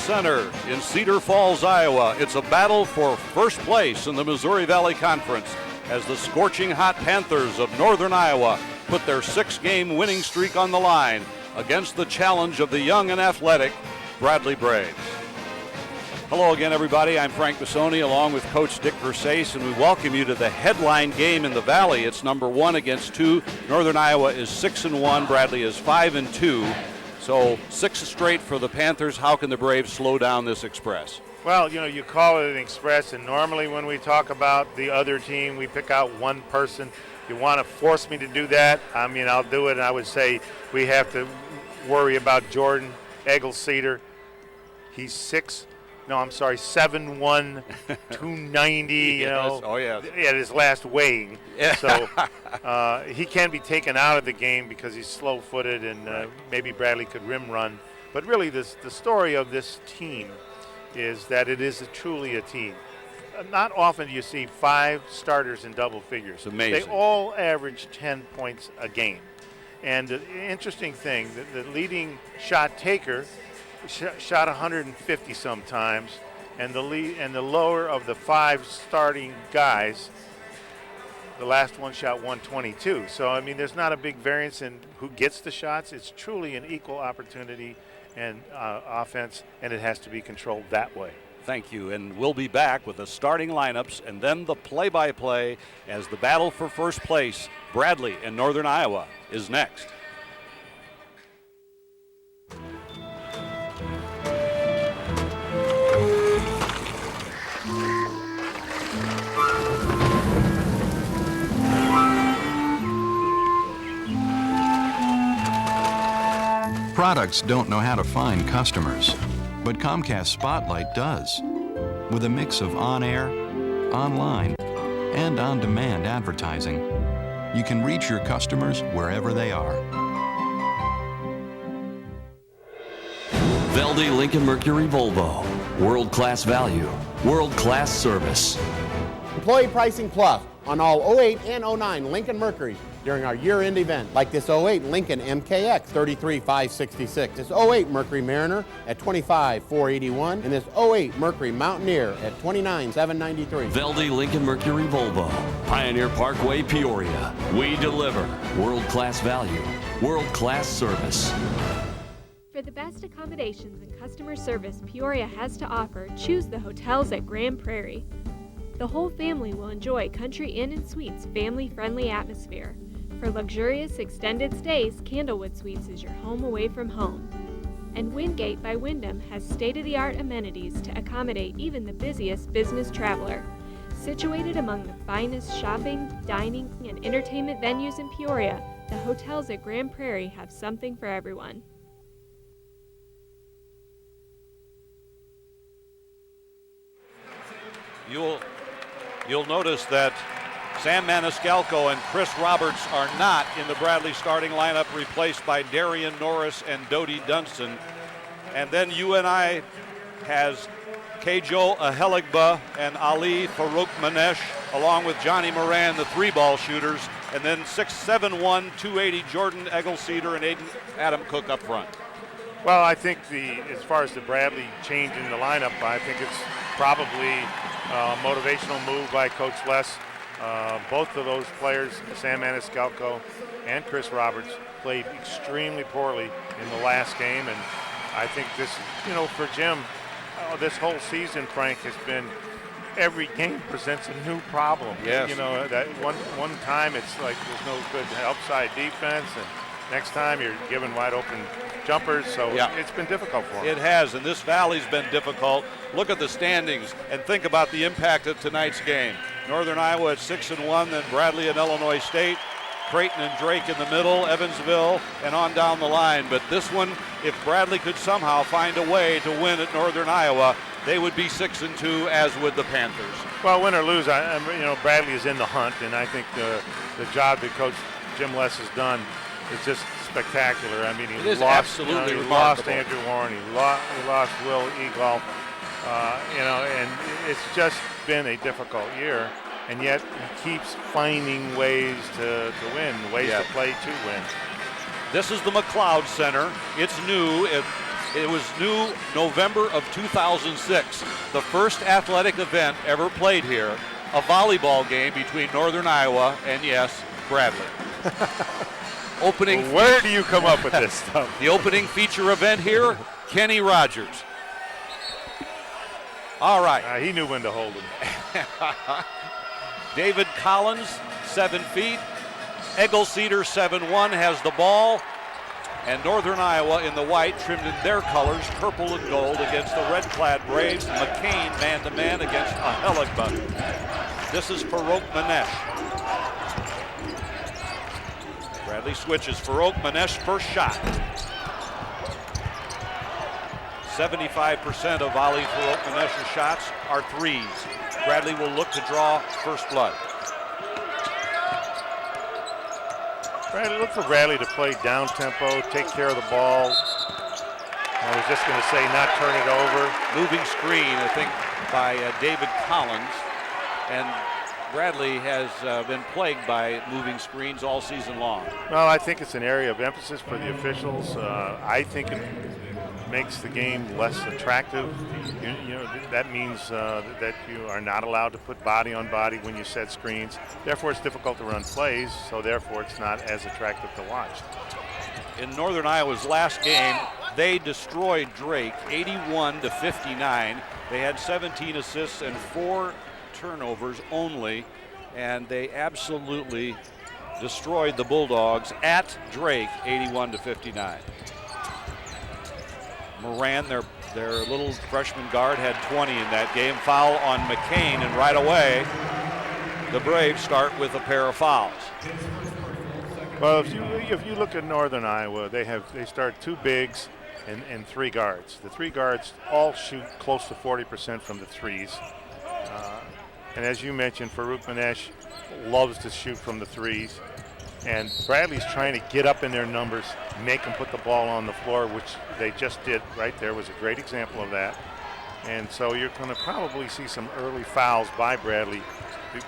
Center in Cedar Falls, Iowa. It's a battle for first place in the Missouri Valley Conference as the scorching hot Panthers of Northern Iowa put their 6-game winning streak on the line against the challenge of the young and athletic Bradley Braves. Hello again, everybody. I'm Frank Bissoni along with Coach Dick Versace, and we welcome you to the headline game in the Valley. It's number 1 against 2. Northern Iowa is 6-1. Bradley is 5-2. So 6 straight for the Panthers. How can the Braves slow down this Express? Well, you call it an Express, and normally when we talk about the other team, we pick out one person. If you want to force me to do that, I'll do it, and I would say we have to worry about Jordan Eggle-Cedar. He's 7'1", 290, Yes. Oh, yeah. At his last weighing. Yeah. So he can be taken out of the game because he's slow-footed, and maybe Bradley could rim run. But really, the story of this team is that it is truly a team. Not often do you see 5 starters in double figures. It's amazing. They all average 10 points a game. And the interesting thing, the leading shot taker shot 150 sometimes, and the lower of the 5 starting guys, the last one shot 122. So there's not a big variance in who gets the shots. It's truly an equal opportunity and offense, and it has to be controlled that way. Thank you, and we'll be back with the starting lineups and then the play-by-play as the battle for first place, Bradley and Northern Iowa, is next. Products don't know how to find customers, but Comcast Spotlight does. With a mix of on-air, online, and on-demand advertising, you can reach your customers wherever they are. Velde Lincoln Mercury Volvo. World-class value, world-class service. Employee pricing plus on all 08 and 09 Lincoln Mercury during our year-end event, like this 08 Lincoln MKX, $33,566, this 08 Mercury Mariner at $25,481, and this 08 Mercury Mountaineer at $29,793. Velde Lincoln Mercury Volvo, Pioneer Parkway, Peoria. We deliver world-class value, world-class service. For the best accommodations and customer service Peoria has to offer, choose the hotels at Grand Prairie. The whole family will enjoy Country Inn and Suites' family-friendly atmosphere. For luxurious extended stays, Candlewood Suites is your home away from home. And Wingate by Wyndham has state-of-the-art amenities to accommodate even the busiest business traveler. Situated among the finest shopping, dining, and entertainment venues in Peoria, the hotels at Grand Prairie have something for everyone. You'll notice that Sam Maniscalco and Chris Roberts are not in the Bradley starting lineup, replaced by Darian Norris and Dodie Dunston. And then UNI has Kejo Aheligba and Ali Farouk Manesh, along with Johnny Moran, the 3-ball shooters, and then 6'7", 280 Jordan Eggle-Cedar and Adam Cook up front. Well, I think as far as the Bradley change in the lineup, I think it's probably a motivational move by Coach Les. Both of those players, Sam Maniscalco and Chris Roberts, played extremely poorly in the last game, and I think this, for Jim, this whole season, Frank, has been every game presents a new problem. Yes. That one time it's like there's no good outside defense, and next time you're given wide open jumpers, so It's been difficult for him. It has, and this Valley's been difficult. Look at the standings and think about the impact of tonight's game. Northern Iowa at 6-1, then Bradley and Illinois State, Creighton and Drake in the middle, Evansville, and on down the line. But this one, if Bradley could somehow find a way to win at Northern Iowa, they would be 6-2, as would the Panthers. Well, win or lose, Bradley is in the hunt, and I think the job that Coach Jim Les has done is just spectacular. He lost Andrew Warren, he lost Will Egolf, and it's just been a difficult year, and yet he keeps finding ways to win, ways to play to win. This is the McLeod Center. It's new. It was new November of 2006, the first athletic event ever played here, a volleyball game between Northern Iowa and, yes, Bradley. Opening. Where do you come up with this stuff? The opening feature event here, Kenny Rogers. All right. He knew when to hold him. David Collins, 7 feet. Cedar 7-1 has the ball. And Northern Iowa in the white, trimmed in their colors, purple and gold, against the red-clad Braves. McCain man-to-man against Heligba. This is Farouk Manesh. Bradley switches. Farouk Manesh first shot. 75% of Ali Farouk Manesh's shots are threes. Bradley will look to draw first blood. Look for Bradley to play down tempo, take care of the ball. I was just going to say not turn it over. Moving screen, I think, by David Collins. And Bradley has been plagued by moving screens all season long. Well, I think it's an area of emphasis for the officials. I think it makes the game less attractive. You know that means that you are not allowed to put body on body when you set screens. Therefore, it's difficult to run plays, so therefore it's not as attractive to watch. In Northern Iowa's last game, they destroyed Drake 81-59. They had 17 assists and 4 turnovers only, and they absolutely destroyed the Bulldogs at Drake 81-59. Moran, their little freshman guard, had 20 in that game. Foul on McCain, and right away the Braves start with a pair of fouls. Well, if you look at Northern Iowa, they start 2 bigs and 3 guards. The 3 guards all shoot close to 40% from the threes. And as you mentioned, Farouk Manesh loves to shoot from the threes. And Bradley's trying to get up in their numbers, make them put the ball on the floor, which they just did right there. Was a great example of that. And so you're going to probably see some early fouls by Bradley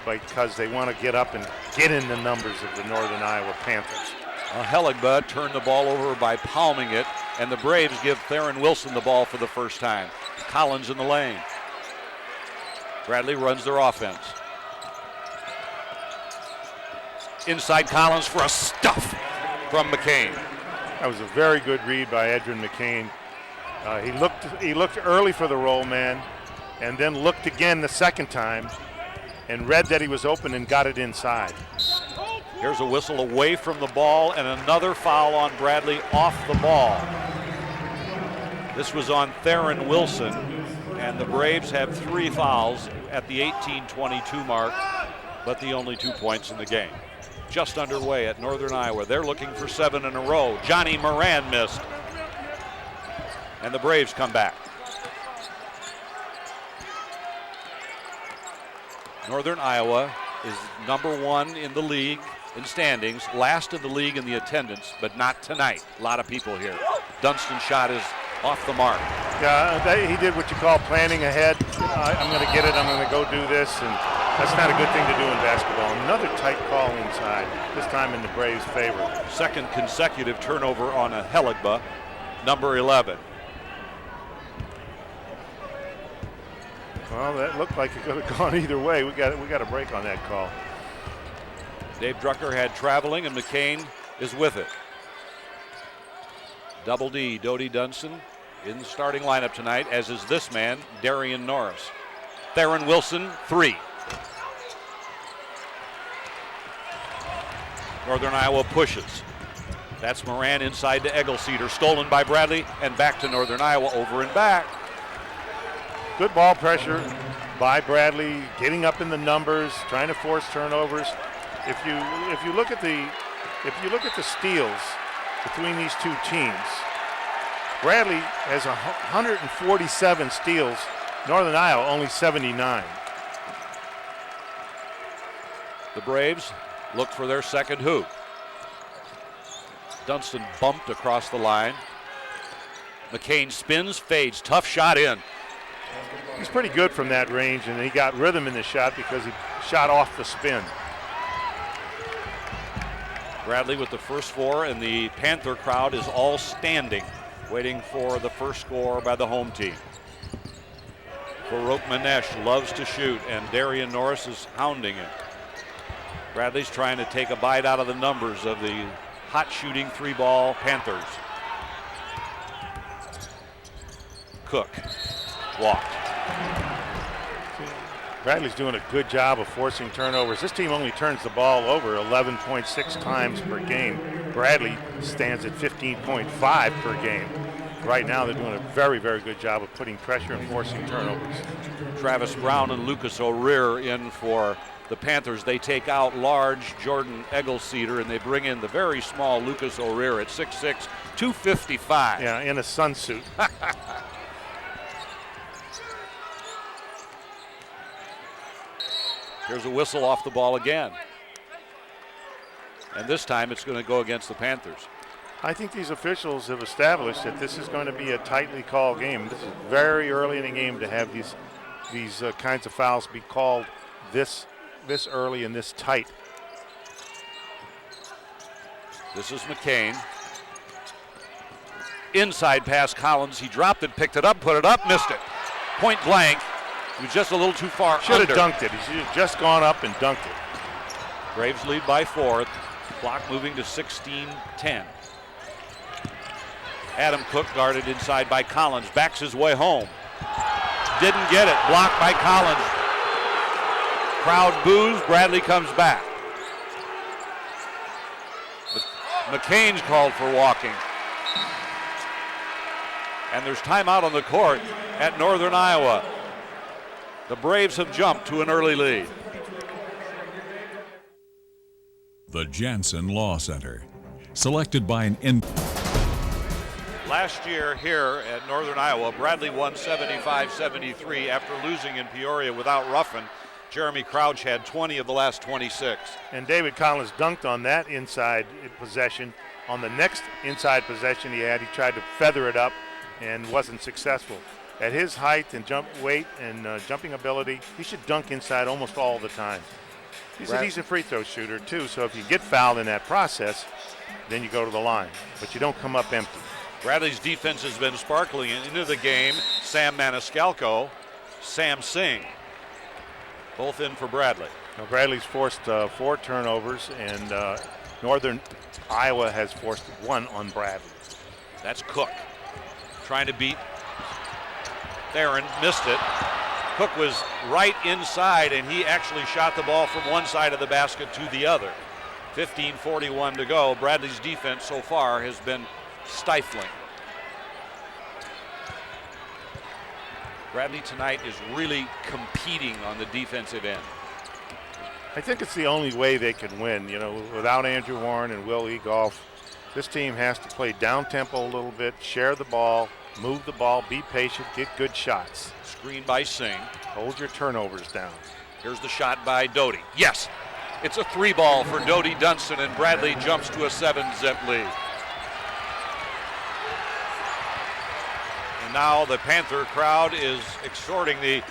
because they want to get up and get in the numbers of the Northern Iowa Panthers. Heligba turned the ball over by palming it, and the Braves give Theron Wilson the ball for the first time. Collins in the lane. Bradley runs their offense. Inside Collins for a stuff from McCain. That was a very good read by Edrin McCain. He looked early for the roll man, and then looked again the second time, and read that he was open and got it inside. Here's a whistle away from the ball, and another foul on Bradley off the ball. This was on Theron Wilson, and the Braves have 3 fouls at the 18-22 mark, but the only 2 points in the game. Just underway at Northern Iowa. They're looking for 7 in a row. Johnny Moran missed. And the Braves come back. Northern Iowa is number 1 in the league in standings, last in the league in the attendance, but not tonight. A lot of people here. Dunstan's shot is off the mark. Yeah, he did what you call planning ahead. I'm going to get it, I'm going to go do this, and that's not a good thing to do in basketball. Another tight call inside, this time in the Braves' favor. Second consecutive turnover on a Heligba, number 11. Well, that looked like it could have gone either way. We got a break on that call. Dave Drucker had traveling, and McCain is with it. Double D, Dodie Dunstan, in the starting lineup tonight, as is this man, Darian Norris. Theron Wilson, 3. Northern Iowa pushes. That's Moran inside to Cedar, stolen by Bradley, and back to Northern Iowa, over and back. Good ball pressure by Bradley, getting up in the numbers, trying to force turnovers. If you look at the steals between these 2 teams, Bradley has 147 steals. Northern Iowa only 79. The Braves look for their second hoop. Dunstan bumped across the line. McCain spins, fades, tough shot in. He's pretty good from that range, and he got rhythm in the shot because he shot off the spin. Bradley with the first 4, and the Panther crowd is all standing. waiting for the first score by the home team. Farouk Manesh loves to shoot, and Darian Norris is hounding him. Bradley's trying to take a bite out of the numbers of the hot shooting three-ball Panthers. Cook walked. Bradley's doing a good job of forcing turnovers. This team only turns the ball over 11.6 times per game. Bradley stands at 15.5 per game. Right now they're doing a very, very good job of putting pressure and forcing turnovers. Travis Brown and Lucas O'Rear in for the Panthers. They take out large Jordan Eggleseder and they bring in the very small Lucas O'Rear at 6'6", 255. Yeah, in a sunsuit. Here's a whistle off the ball again. And this time it's going to go against the Panthers. I think these officials have established that this is going to be a tightly called game. This is very early in the game to have these kinds of fouls be called this early and this tight. This is McCain. Inside pass Collins. He dropped it, picked it up, put it up, missed it. Point blank. He was just a little too far. Should have dunked it. He should have just gone up and dunked it. Braves lead by 4. Clock moving to 16-10. Adam Cook guarded inside by Collins. Backs his way home. Didn't get it. Blocked by Collins. Crowd boos. Bradley comes back. McCain's called for walking. And there's timeout on the court at Northern Iowa. The Braves have jumped to an early lead. The Jansen Law Center, selected by an Last year here at Northern Iowa, Bradley won 75-73 after losing in Peoria without Ruffin. Jeremy Crouch had 20 of the last 26. And David Collins dunked on that inside possession. On the next inside possession he had, he tried to feather it up and wasn't successful. At his height and jump weight and jumping ability, he should dunk inside almost all the time. He's a decent free throw shooter too, so if you get fouled in that process, then you go to the line, but you don't come up empty. Bradley's defense has been sparkling into the game. Sam Maniscalco, Sam Singh, both in for Bradley. Now Bradley's forced 4 turnovers, and Northern Iowa has forced 1 on Bradley. That's Cook trying to beat Theron, missed it. Cook was right inside, and he actually shot the ball from one side of the basket to the other. 15:41 to go. Bradley's defense so far has been stifling. Bradley tonight is really competing on the defensive end. I think it's the only way they can win. You know, without Andrew Warren and Will Egolf, this team has to play down-tempo a little bit, share the ball, move the ball, be patient, get good shots. Screen by Singh. Hold your turnovers down. Here's the shot by Doty. Yes, it's a 3-ball for Doty Dunston, and Bradley jumps to a 7-zip lead. And now the Panther crowd is exhorting the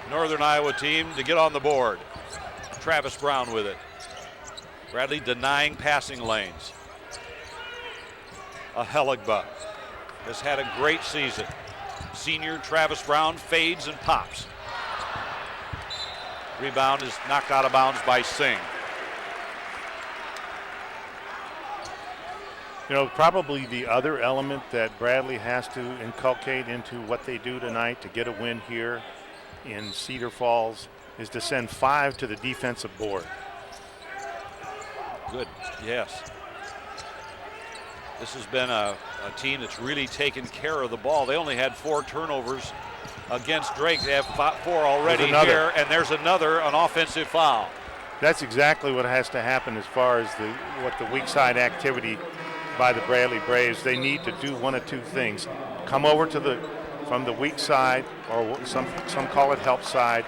Northern Iowa team to get on the board. Travis Brown with it. Bradley denying passing lanes. Aheligba has had a great season. Senior Travis Brown fades and pops. Rebound is knocked out of bounds by Singh. You know, probably the other element that Bradley has to inculcate into what they do tonight to get a win here in Cedar Falls is to send 5 to the defensive board. Good, yes. This has been a team that's really taken care of the ball. They only had 4 turnovers against Drake. They have 4 already here, and there's an offensive foul. That's exactly what has to happen as far as what the weak side activity by the Bradley Braves. They need to do one of 2 things: come over to from the weak side, or some call it help side,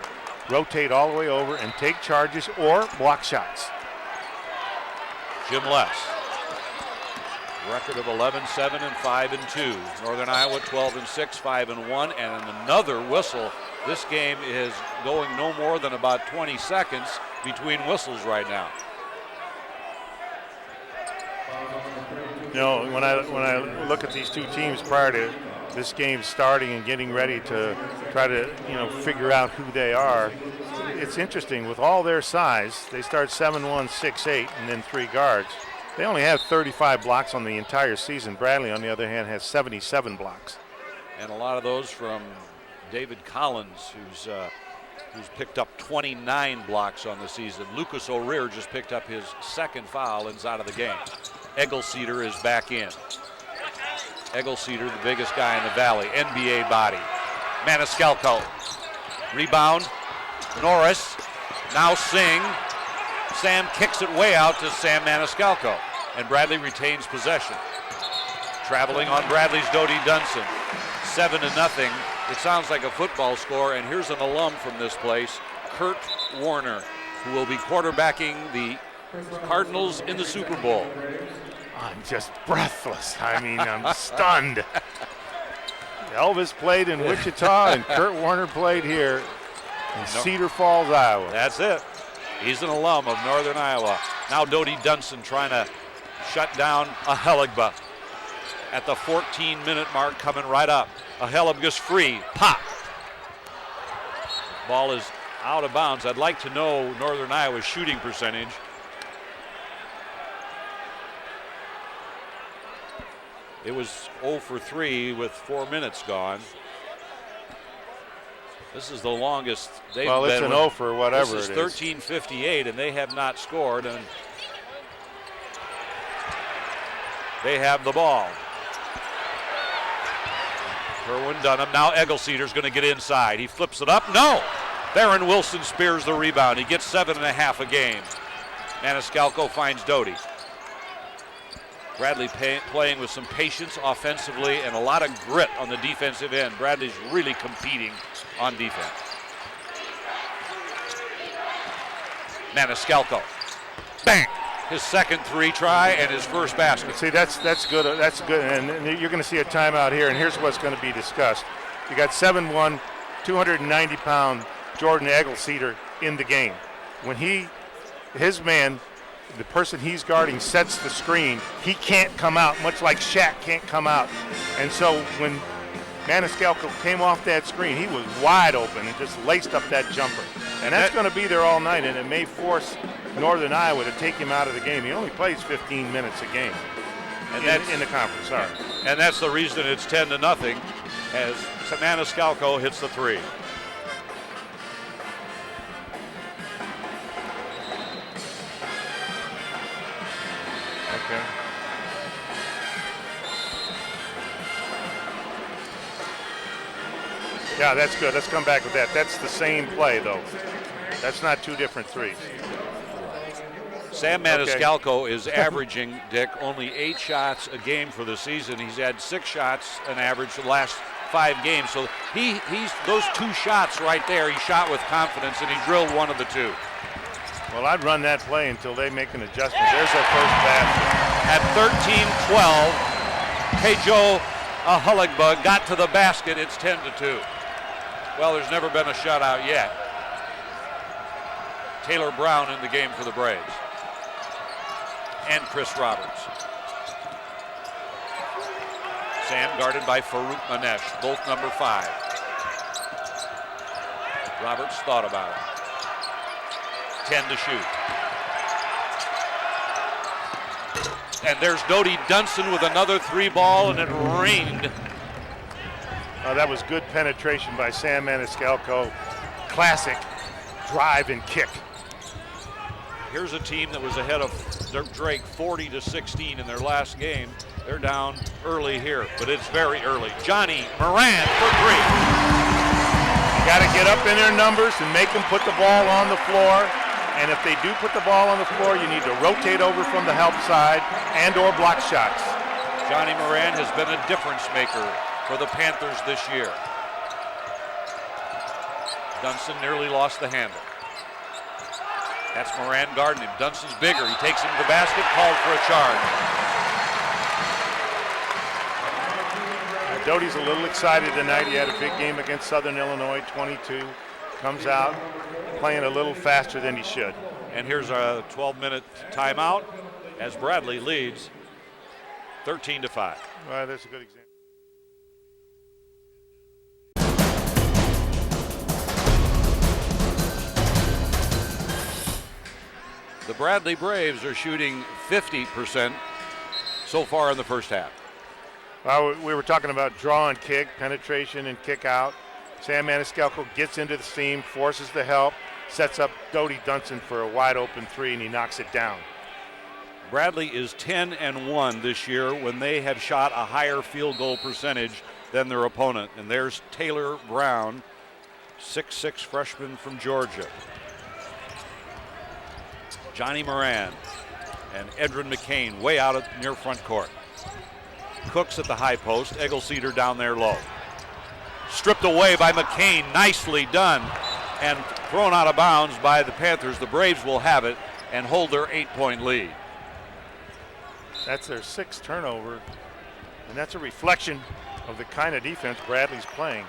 rotate all the way over and take charges or block shots. Jim Less. Record of 11-7 and 5-2. Northern Iowa 12-6, 5-1, and another whistle. This game is going no more than about 20 seconds between whistles right now. No, when I look at these two teams prior to this game starting and getting ready to try to figure out who they are, it's interesting. With all their size, they start 7-1, 6-8, and then 3 guards. They only have 35 blocks on the entire season. Bradley, on the other hand, has 77 blocks. And a lot of those from David Collins, who's picked up 29 blocks on the season. Lucas O'Rear just picked up his 2nd foul and is out of the game. Cedar is back in. Cedar, the biggest guy in the valley, NBA body. Maniscalco, rebound. Norris, now Singh. Sam kicks it way out to Sam Maniscalco, and Bradley retains possession. Traveling on Bradley's Dodie Dunson. 7-0. It sounds like a football score, and here's an alum from this place, Kurt Warner, who will be quarterbacking the Cardinals in the Super Bowl. I'm just breathless. I mean, I'm stunned. Elvis played in Wichita, and Kurt Warner played here in Cedar Falls, Iowa. That's it. He's an alum of Northern Iowa. Now Dodie Dunson trying to shut down Aheligba at the 14-minute mark, coming right up. Aheligba's free. Pop. Ball is out of bounds. I'd like to know Northern Iowa's shooting percentage. It was 0 for 3 with 4 minutes gone. This is the longest they've been. Well, it's an 0 for whatever it is. This is 13:58, and they have not scored, and they have the ball. Kerwin Dunham, now Cedar's going to get inside. He flips it up. No! Theron Wilson spears the rebound. He gets 7.5 a game. Maniscalco finds Dodie. Bradley playing with some patience offensively and a lot of grit on the defensive end. Bradley's really competing on defense. Maniscalco. Bang! His 2nd 3 try and his first basket. See, that's good. That's good. And you're going to see a timeout here, and here's what's going to be discussed. You got 7'1", 290-pound Jordan Cedar in the game. When his man, the person he's guarding, sets the screen, he can't come out, much like Shaq can't come out. And so when Maniscalco came off that screen, he was wide open and just laced up that jumper. And that's going to be there all night, and it may force Northern Iowa to take him out of the game. He only plays 15 minutes a game in the conference. Sorry. And that's the reason it's 10-0 as Maniscalco hits the 3. Okay. Yeah, that's good. Let's come back with that. That's the same play, though. That's not 2 different 3s. Sam Maniscalco is averaging, Dick, only 8 shots a game for the season. He's had 6 shots an average the last 5 games. So he's those 2 shots right there, he shot with confidence, and he drilled one of the 2. Well, I'd run that play until they make an adjustment. There's their first basket. At 13-12, Tejo Aheligba got to the basket. It's 10-2. Well, there's never been a shutout yet. Taylor Brown in the game for the Braves. And Chris Roberts. Sam guarded by Farouk Manesh, both number 5. Roberts thought about it. 10 to shoot. And there's Dodie Dunson with another 3 ball, and it rained. That was good penetration by Sam Maniscalco. Classic drive and kick. Here's a team that was ahead of Drake 40-16 in their last game. They're down early here, but it's very early. Johnny Moran for 3. You got to get up in their numbers and make them put the ball on the floor. And if they do put the ball on the floor, you need to rotate over from the help side and or block shots. Johnny Moran has been a difference maker for the Panthers this year. Dunson nearly lost the handle. That's Moran guarding him. Dunson's bigger. He takes him to the basket, called for a charge. Dodie's a little excited tonight. He had a big game against Southern Illinois, 22. Comes out playing a little faster than he should. And here's a 12-minute timeout as Bradley leads 13-5. Well, that's a good example. The Bradley Braves are shooting 50% so far in the first half. Well, we were talking about draw and kick, penetration and kick out. Sam Maniscalco gets into the seam, forces the help, sets up Dodie Dunson for a wide open three, and he knocks it down. Bradley is 10-1 this year when they have shot a higher field goal percentage than their opponent. And there's Taylor Brown, 6'6" freshman from Georgia. Johnny Moran and Edrin McCain way out at near front court. Cooks at the high post, Cedar down there low. Stripped away by McCain, nicely done, and thrown out of bounds by the Panthers. The Braves will have it and hold their 8-point lead. That's their 6th turnover, and that's a reflection of the kind of defense Bradley's playing.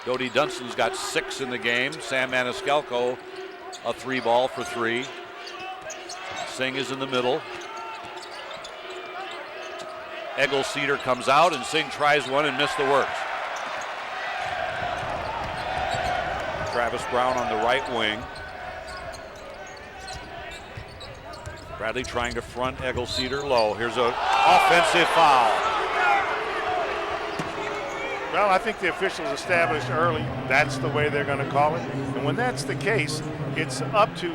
Dodie Dunson's got 6 in the game. Sam Maniscalco, a 3-ball for 3. Singh is in the middle. Cedar comes out, and Singh tries one and missed the works. Travis Brown on the right wing. Bradley trying to front Cedar low. Here's an offensive foul. Well, I think the officials established early that's the way they're going to call it. And when that's the case, it's up to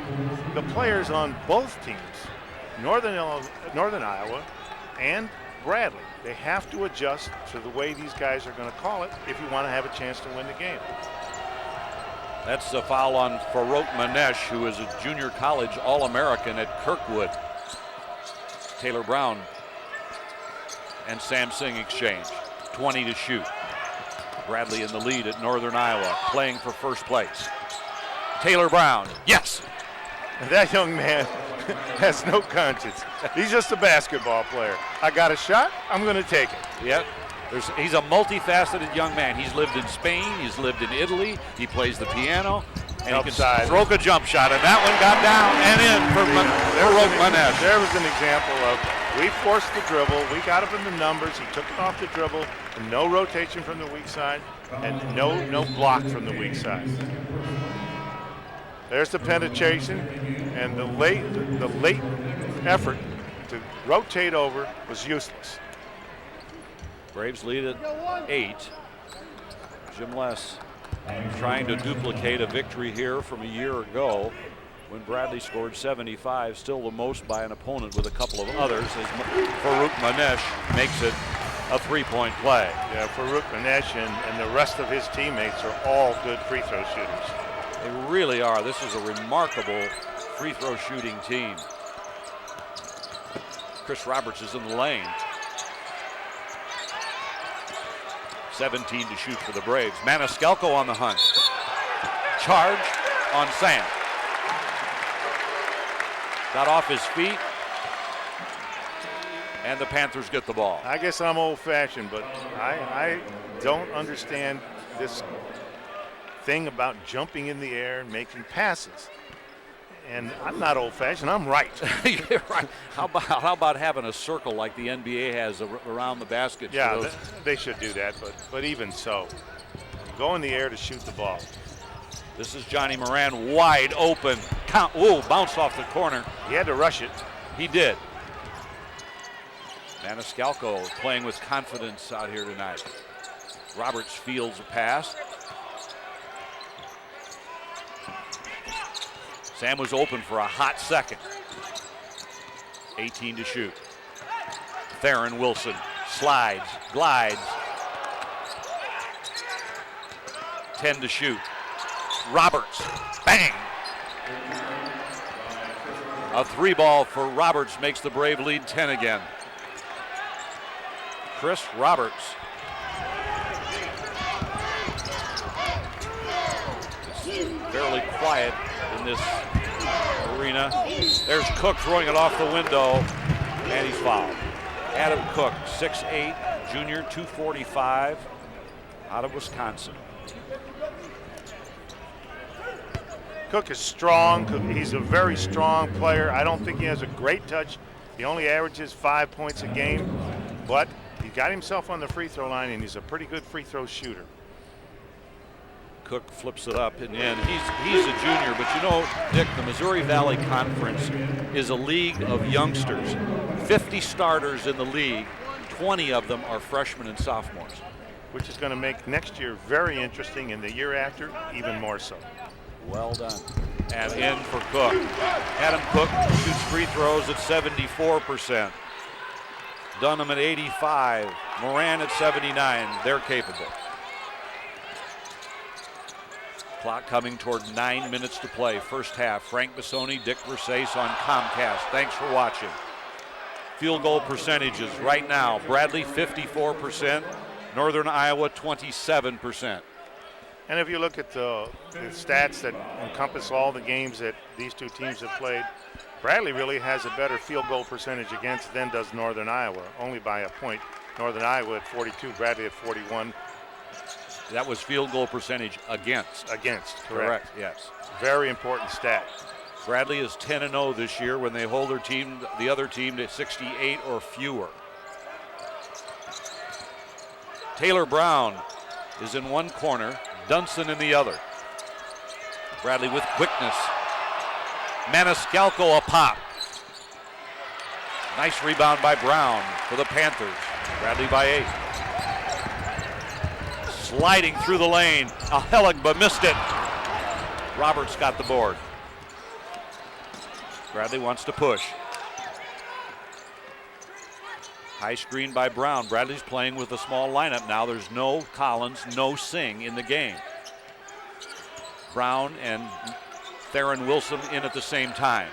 the players on both teams, Northern Iowa and Bradley. They have to adjust to the way these guys are going to call it if you want to have a chance to win the game. That's a foul on Farouk Manesh, who is a junior college All-American at Kirkwood. Taylor Brown and Sam Singh exchange. 20 to shoot. Bradley in the lead at Northern Iowa, playing for first place. Taylor Brown, yes! That young man has no conscience. He's just a basketball player. I got a shot, I'm going to take it. Yep. He's a multifaceted young man. He's lived in Spain, he's lived in Italy, he plays the piano, and he can stroke a jump shot, and that one got down and in for Farouk Manesh. There was an example of we forced the dribble, we got up in the numbers, he took it off the dribble, and no rotation from the weak side, and no block from the weak side. There's the penetration, and the late effort to rotate over was useless. Braves lead at 8. Jim Les trying to duplicate a victory here from a year ago when Bradley scored 75, still the most by an opponent with a couple of others, as Farouk Manesh makes it a 3-point play. Yeah, Farouk Manesh and the rest of his teammates are all good free throw shooters. They really are. This is a remarkable free throw shooting team. Chris Roberts is in the lane. 17 to shoot for the Braves. Maniscalco on the hunt. Charge on Sam. Got off his feet, and the Panthers get the ball. I guess I'm old-fashioned, but I don't understand this thing about jumping in the air and making passes. And I'm not old-fashioned, I'm right. You're right. How about having a circle like the NBA has around the basket? Yeah, they should do that, but even so, go in the air to shoot the ball. This is Johnny Moran wide open. Bounced off the corner. He had to rush it. He did. Maniscalco playing with confidence out here tonight. Roberts fields a pass. Sam was open for a hot second. 18 to shoot. Theron Wilson slides, glides. 10 to shoot. Roberts, bang! A 3-ball for Roberts makes the Brave lead 10 again. Chris Roberts. It's fairly quiet in this arena. There's Cook throwing it off the window, and he's fouled. Adam Cook, 6'8", junior, 245, out of Wisconsin. Cook is strong. He's a very strong player. I don't think he has a great touch. He only averages 5 points a game, but he got himself on the free throw line, and he's a pretty good free throw shooter. Cook flips it up, and he's a junior, but you know, Dick, the Missouri Valley Conference is a league of youngsters. 50 starters in the league, 20 of them are freshmen and sophomores. Which is going to make next year very interesting, and the year after even more so. Well done. And in for Cook. Adam Cook shoots free throws at 74%. Dunham at 85. Moran at 79. They're capable. Clock coming toward 9 minutes to play. First half. Frank Bissoni, Dick Versace on Comcast. Thanks for watching. Field goal percentages right now. Bradley 54%. Northern Iowa 27%. And if you look at the stats that encompass all the games that these two teams have played, Bradley really has a better field goal percentage against than does Northern Iowa, only by a point. Northern Iowa at 42, Bradley at 41. That was field goal percentage against. Against, correct, yes. Very important stat. Bradley is 10-0 this year when they hold the other team to 68 or fewer. Taylor Brown is in one corner, Dunson in the other. Bradley with quickness. Maniscalco a pop. Nice rebound by Brown for the Panthers. Bradley by 8. Sliding through the lane. Alheligba missed it. Roberts got the board. Bradley wants to push. High screen by Brown. Bradley's playing with a small lineup now. There's no Collins, no Singh in the game. Brown and Theron Wilson in at the same time.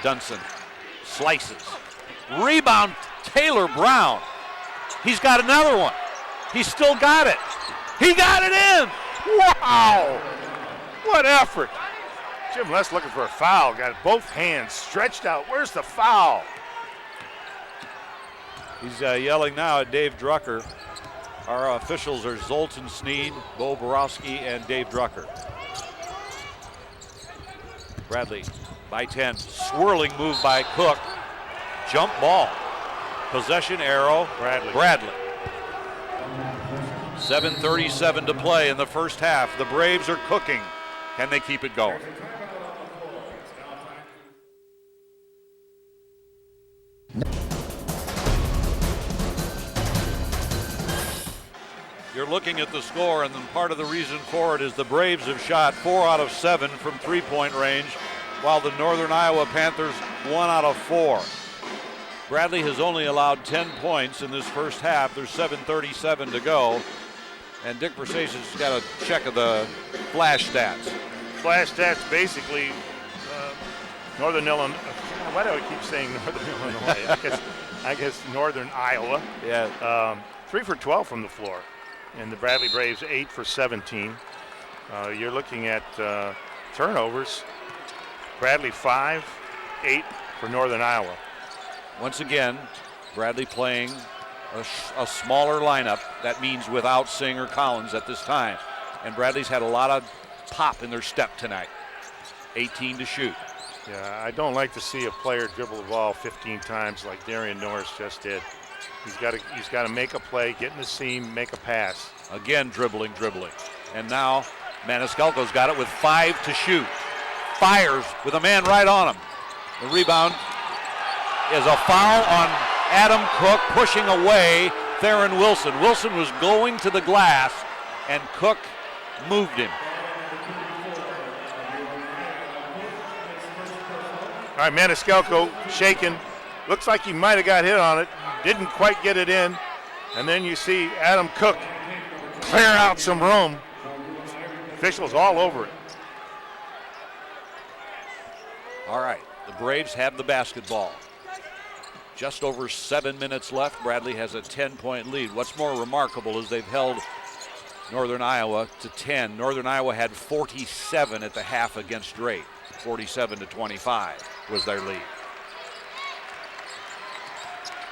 Dunson slices. Rebound, Taylor Brown. He's got another one. He's still got it. He got it in. Wow. What effort. Jim Les looking for a foul. Got both hands stretched out. Where's the foul? He's yelling now at Dave Drucker. Our officials are Zoltan Sneed, Bo Borowski, and Dave Drucker. Bradley by 10. Swirling move by Cook. Jump ball. Possession arrow. Bradley. 7:37 to play in the first half. The Braves are cooking. Can they keep it going? You're looking at the score, and then part of the reason for it is the Braves have shot 4 out of 7 from three-point range, while the Northern Iowa Panthers 1 out of 4. Bradley has only allowed 10 points in this first half. There's 7:37 to go, and Dick Versace has got a check of the flash stats. Flash stats basically Northern Illinois. Why do I keep saying Northern Illinois? I guess Northern Iowa. Yeah. 3 for 12 from the floor. And the Bradley Braves 8 for 17. You're looking at turnovers. Bradley 5, 8 for Northern Iowa. Once again, Bradley playing a smaller lineup. That means without Singh or Collins at this time. And Bradley's had a lot of pop in their step tonight. 18 to shoot. Yeah, I don't like to see a player dribble the ball 15 times like Darian Norris just did. He's got to make a play, get in the seam, make a pass. Again, dribbling. And now Maniscalco's got it with 5 to shoot. Fires with a man right on him. The rebound is a foul on Adam Cook, pushing away Theron Wilson. Wilson was going to the glass, and Cook moved him. All right, Maniscalco shaking. Looks like he might have got hit on it. Didn't quite get it in. And then you see Adam Cook clear out some room. Officials all over it. All right, the Braves have the basketball. Just over 7 minutes left. Bradley has a 10-point lead. What's more remarkable is they've held Northern Iowa to 10. Northern Iowa had 47 at the half against Drake. 47-25 was their lead.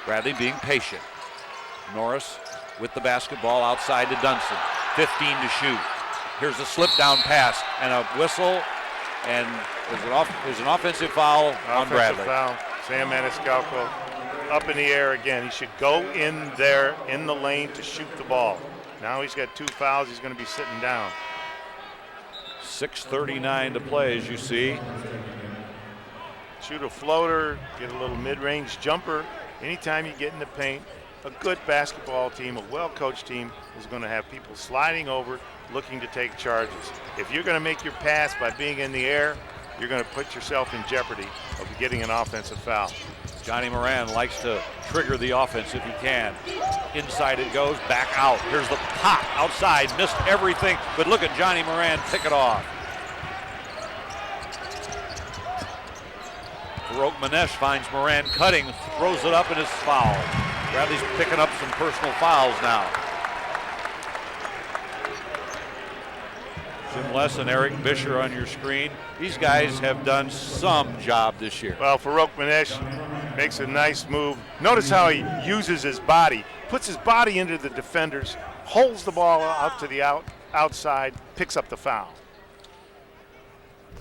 Bradley being patient. Norris with the basketball outside to Dunson. 15 to shoot. Here's a slip down pass and a whistle, and there's an offensive foul on Bradley. Foul. Sam Maniscalco up in the air again. He should go in there in the lane to shoot the ball. Now he's got 2 fouls. He's going to be sitting down. 6:39 to play, as you see. Shoot a floater, get a little mid-range jumper. Anytime you get in the paint, a good basketball team, a well-coached team is going to have people sliding over, looking to take charges. If you're going to make your pass by being in the air, you're going to put yourself in jeopardy of getting an offensive foul. Johnny Moran likes to trigger the offense if he can. Inside it goes, back out. Here's the pop outside, missed everything, but look at Johnny Moran pick it off. Farouk Manesh finds Moran cutting, throws it up, and is fouled. Bradley's picking up some personal fouls now. Jim Lesson, Eric Bisher on your screen. These guys have done some job this year. Well, Farouk Manesh makes a nice move. Notice how he uses his body, puts his body into the defenders, holds the ball out to the outside, picks up the foul.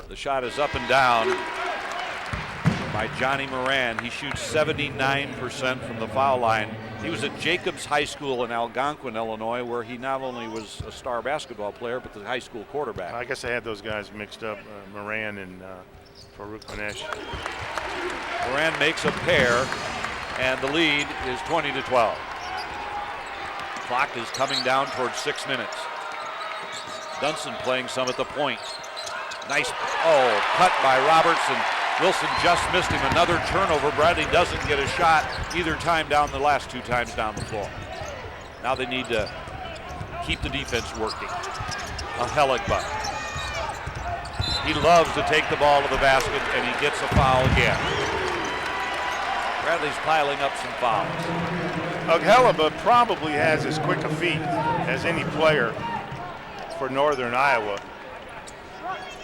The shot is up and down by Johnny Moran. He shoots 79% from the foul line. He was at Jacobs High School in Algonquin, Illinois, where he not only was a star basketball player, but the high school quarterback. I guess I had those guys mixed up, Moran and Farouk Manesh. Moran makes a pair, and the lead is 20-12. Clock is coming down towards 6 minutes. Dunson playing some at the point. Nice, cut by Robertson. Wilson just missed him. Another turnover. Bradley doesn't get a shot either time down, the last 2 times down the floor. Now they need to keep the defense working. A Helligbuck. He loves to take the ball to the basket, and he gets a foul again. Bradley's piling up some fouls. Helligbuck probably has as quick a feet as any player for Northern Iowa.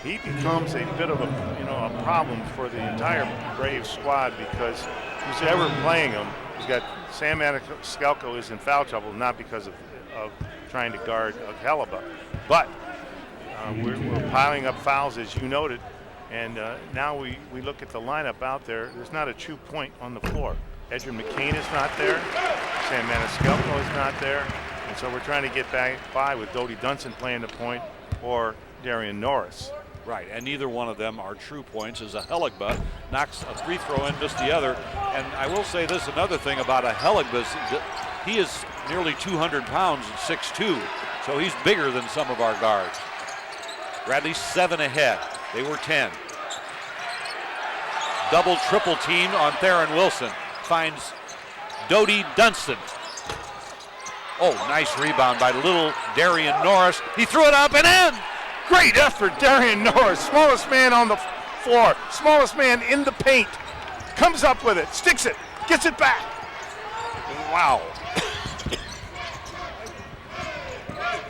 He becomes a bit of a problem for the entire Braves squad, because who's ever playing him, he's got Sam Maniscalco is in foul trouble, not because of trying to guard Helligbuck, but we're piling up fouls, as you noted, and now we look at the lineup out there. There's not a true point on the floor. Edrin McCain is not there. Sam Maniscalco is not there, and so we're trying to get back by with Dodie Dunson playing the point or Darian Norris. Right, and neither one of them are true points, as a Helligbuck knocks a free throw in, missed the other. And I will say this, another thing about a Helligbuck, he is nearly 200 pounds at 6'2", so he's bigger than some of our guards. Bradley 7 ahead, they were 10. Double, triple team on Theron Wilson, finds Dodie Dunson. Oh, nice rebound by little Darian Norris. He threw it up and in. Great effort, Darian Norris, smallest man on the floor, smallest man in the paint. Comes up with it, sticks it, gets it back. Wow.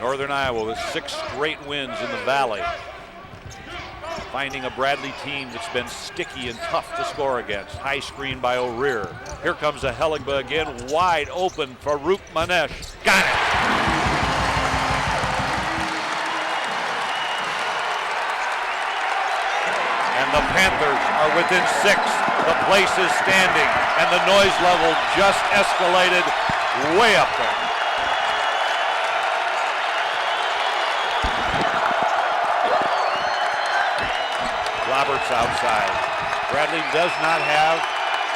Northern Iowa with 6 straight wins in the Valley. Finding a Bradley team that's been sticky and tough to score against. High screen by O'Rear. Here comes a Helligbuck again, wide open. Farouk Manesh got it. And the Panthers are within 6. The place is standing, and the noise level just escalated way up there. Roberts outside. Bradley does not have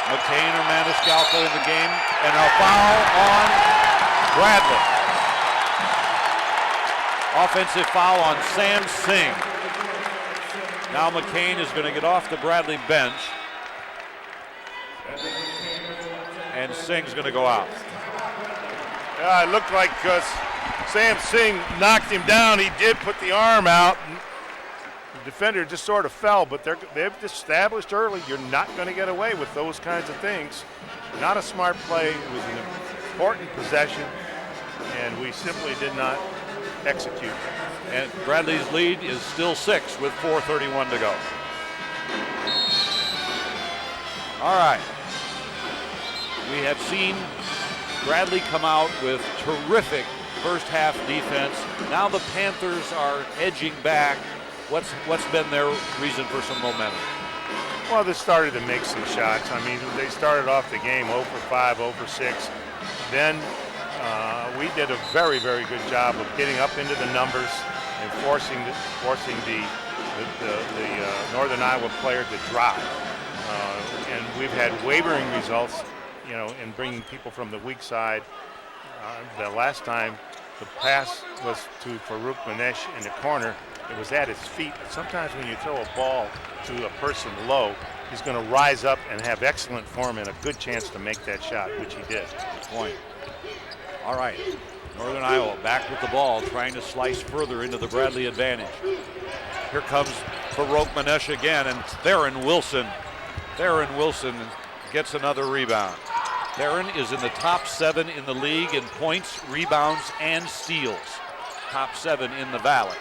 McCain or Maniscalco in the game, and a foul on Bradley. Offensive foul on Sam Singh. Now McCain is going to get off the Bradley bench, and Singh's going to go out. Yeah, it looked like Sam Singh knocked him down. He did put the arm out. The defender just sort of fell, but they've established early you're not going to get away with those kinds of things. Not a smart play. It was an important possession, and we simply did not execute. And Bradley's lead is still 6 with 4:31 to go. All right. We have seen Bradley come out with terrific first half defense. Now the Panthers are edging back. What's been their reason for some momentum? Well, they started to make some shots. I mean, they started off the game 0 for 5, 0 for 6. Then we did a very, very good job of getting up into the numbers and forcing the Northern Iowa player to drive. And we've had wavering results, you know, in bringing people from the weak side. The last time the pass was to Farouk Manesh in the corner. It was at his feet. But sometimes when you throw a ball to a person low, he's going to rise up and have excellent form and a good chance to make that shot, which he did. Good point. All right, Northern Iowa back with the ball, trying to slice further into the Bradley advantage. Here comes Farouk Manesh again, and Theron Wilson gets another rebound. Theron is in the top 7 in the league in points, rebounds, and steals. Top 7 in the Valley.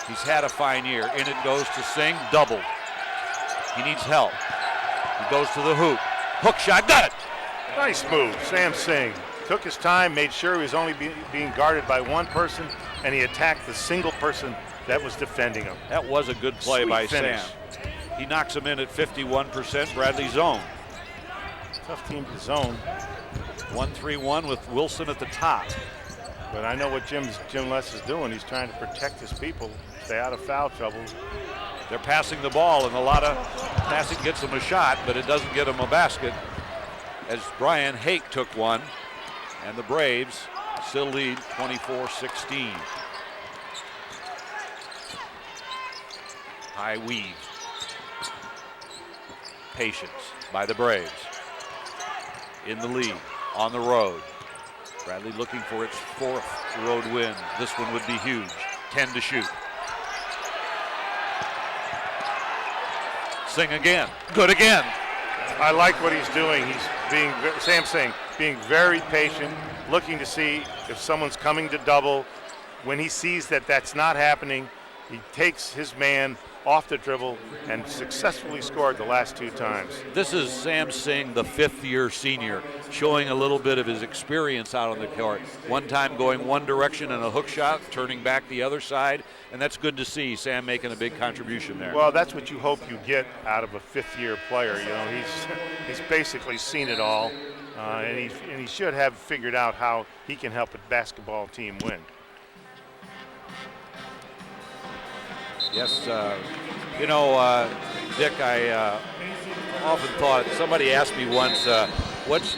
He's had a fine year. In it goes to Singh, doubled. He needs help. He goes to the hoop. Hook shot, got it! Nice move, Sam Singh. Took his time, made sure he was only being guarded by one person, and he attacked the single person that was defending him. That was a good play by finish. Sam. He knocks him in at 51%. Bradley zone. Tough team to zone. 1-3-1 with Wilson at the top. But I know what Jim Les is doing. He's trying to protect his people, stay out of foul trouble. They're passing the ball, and a lot of passing gets them a shot, but it doesn't get them a basket. As Brian Hake took one, and the Braves still lead 24-16. High weave. Patience by the Braves. In the lead, on the road. Bradley looking for its 4th road win. This one would be huge. 10 to shoot. Singh again. Good again. I like what he's doing. He's being, Sam Singh, being very patient, looking to see if someone's coming to double. When he sees that that's not happening, he takes his man off the dribble and successfully scored the last 2 times. This is Sam Singh, the 5th-year senior, showing a little bit of his experience out on the court. One time going one direction and a hook shot, turning back the other side, and that's good to see Sam making a big contribution there. Well, that's what you hope you get out of a 5th-year player. You know, he's basically seen it all, and he should have figured out how he can help a basketball team win. Yes, Dick, I often thought, somebody asked me once, what's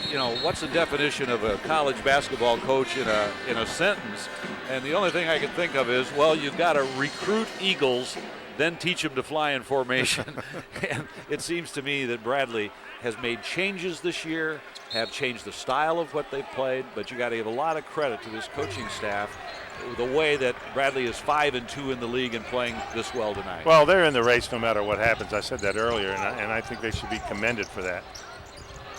the definition of a college basketball coach in a sentence? And the only thing I can think of is, well, you've got to recruit eagles, then teach them to fly in formation. And it seems to me that Bradley has made changes this year, have changed the style of what they've played, but you got to give a lot of credit to this coaching staff, the way that Bradley is 5-2 in the league and playing this well tonight. Well, they're in the race no matter what happens. I said that earlier, and I think they should be commended for that.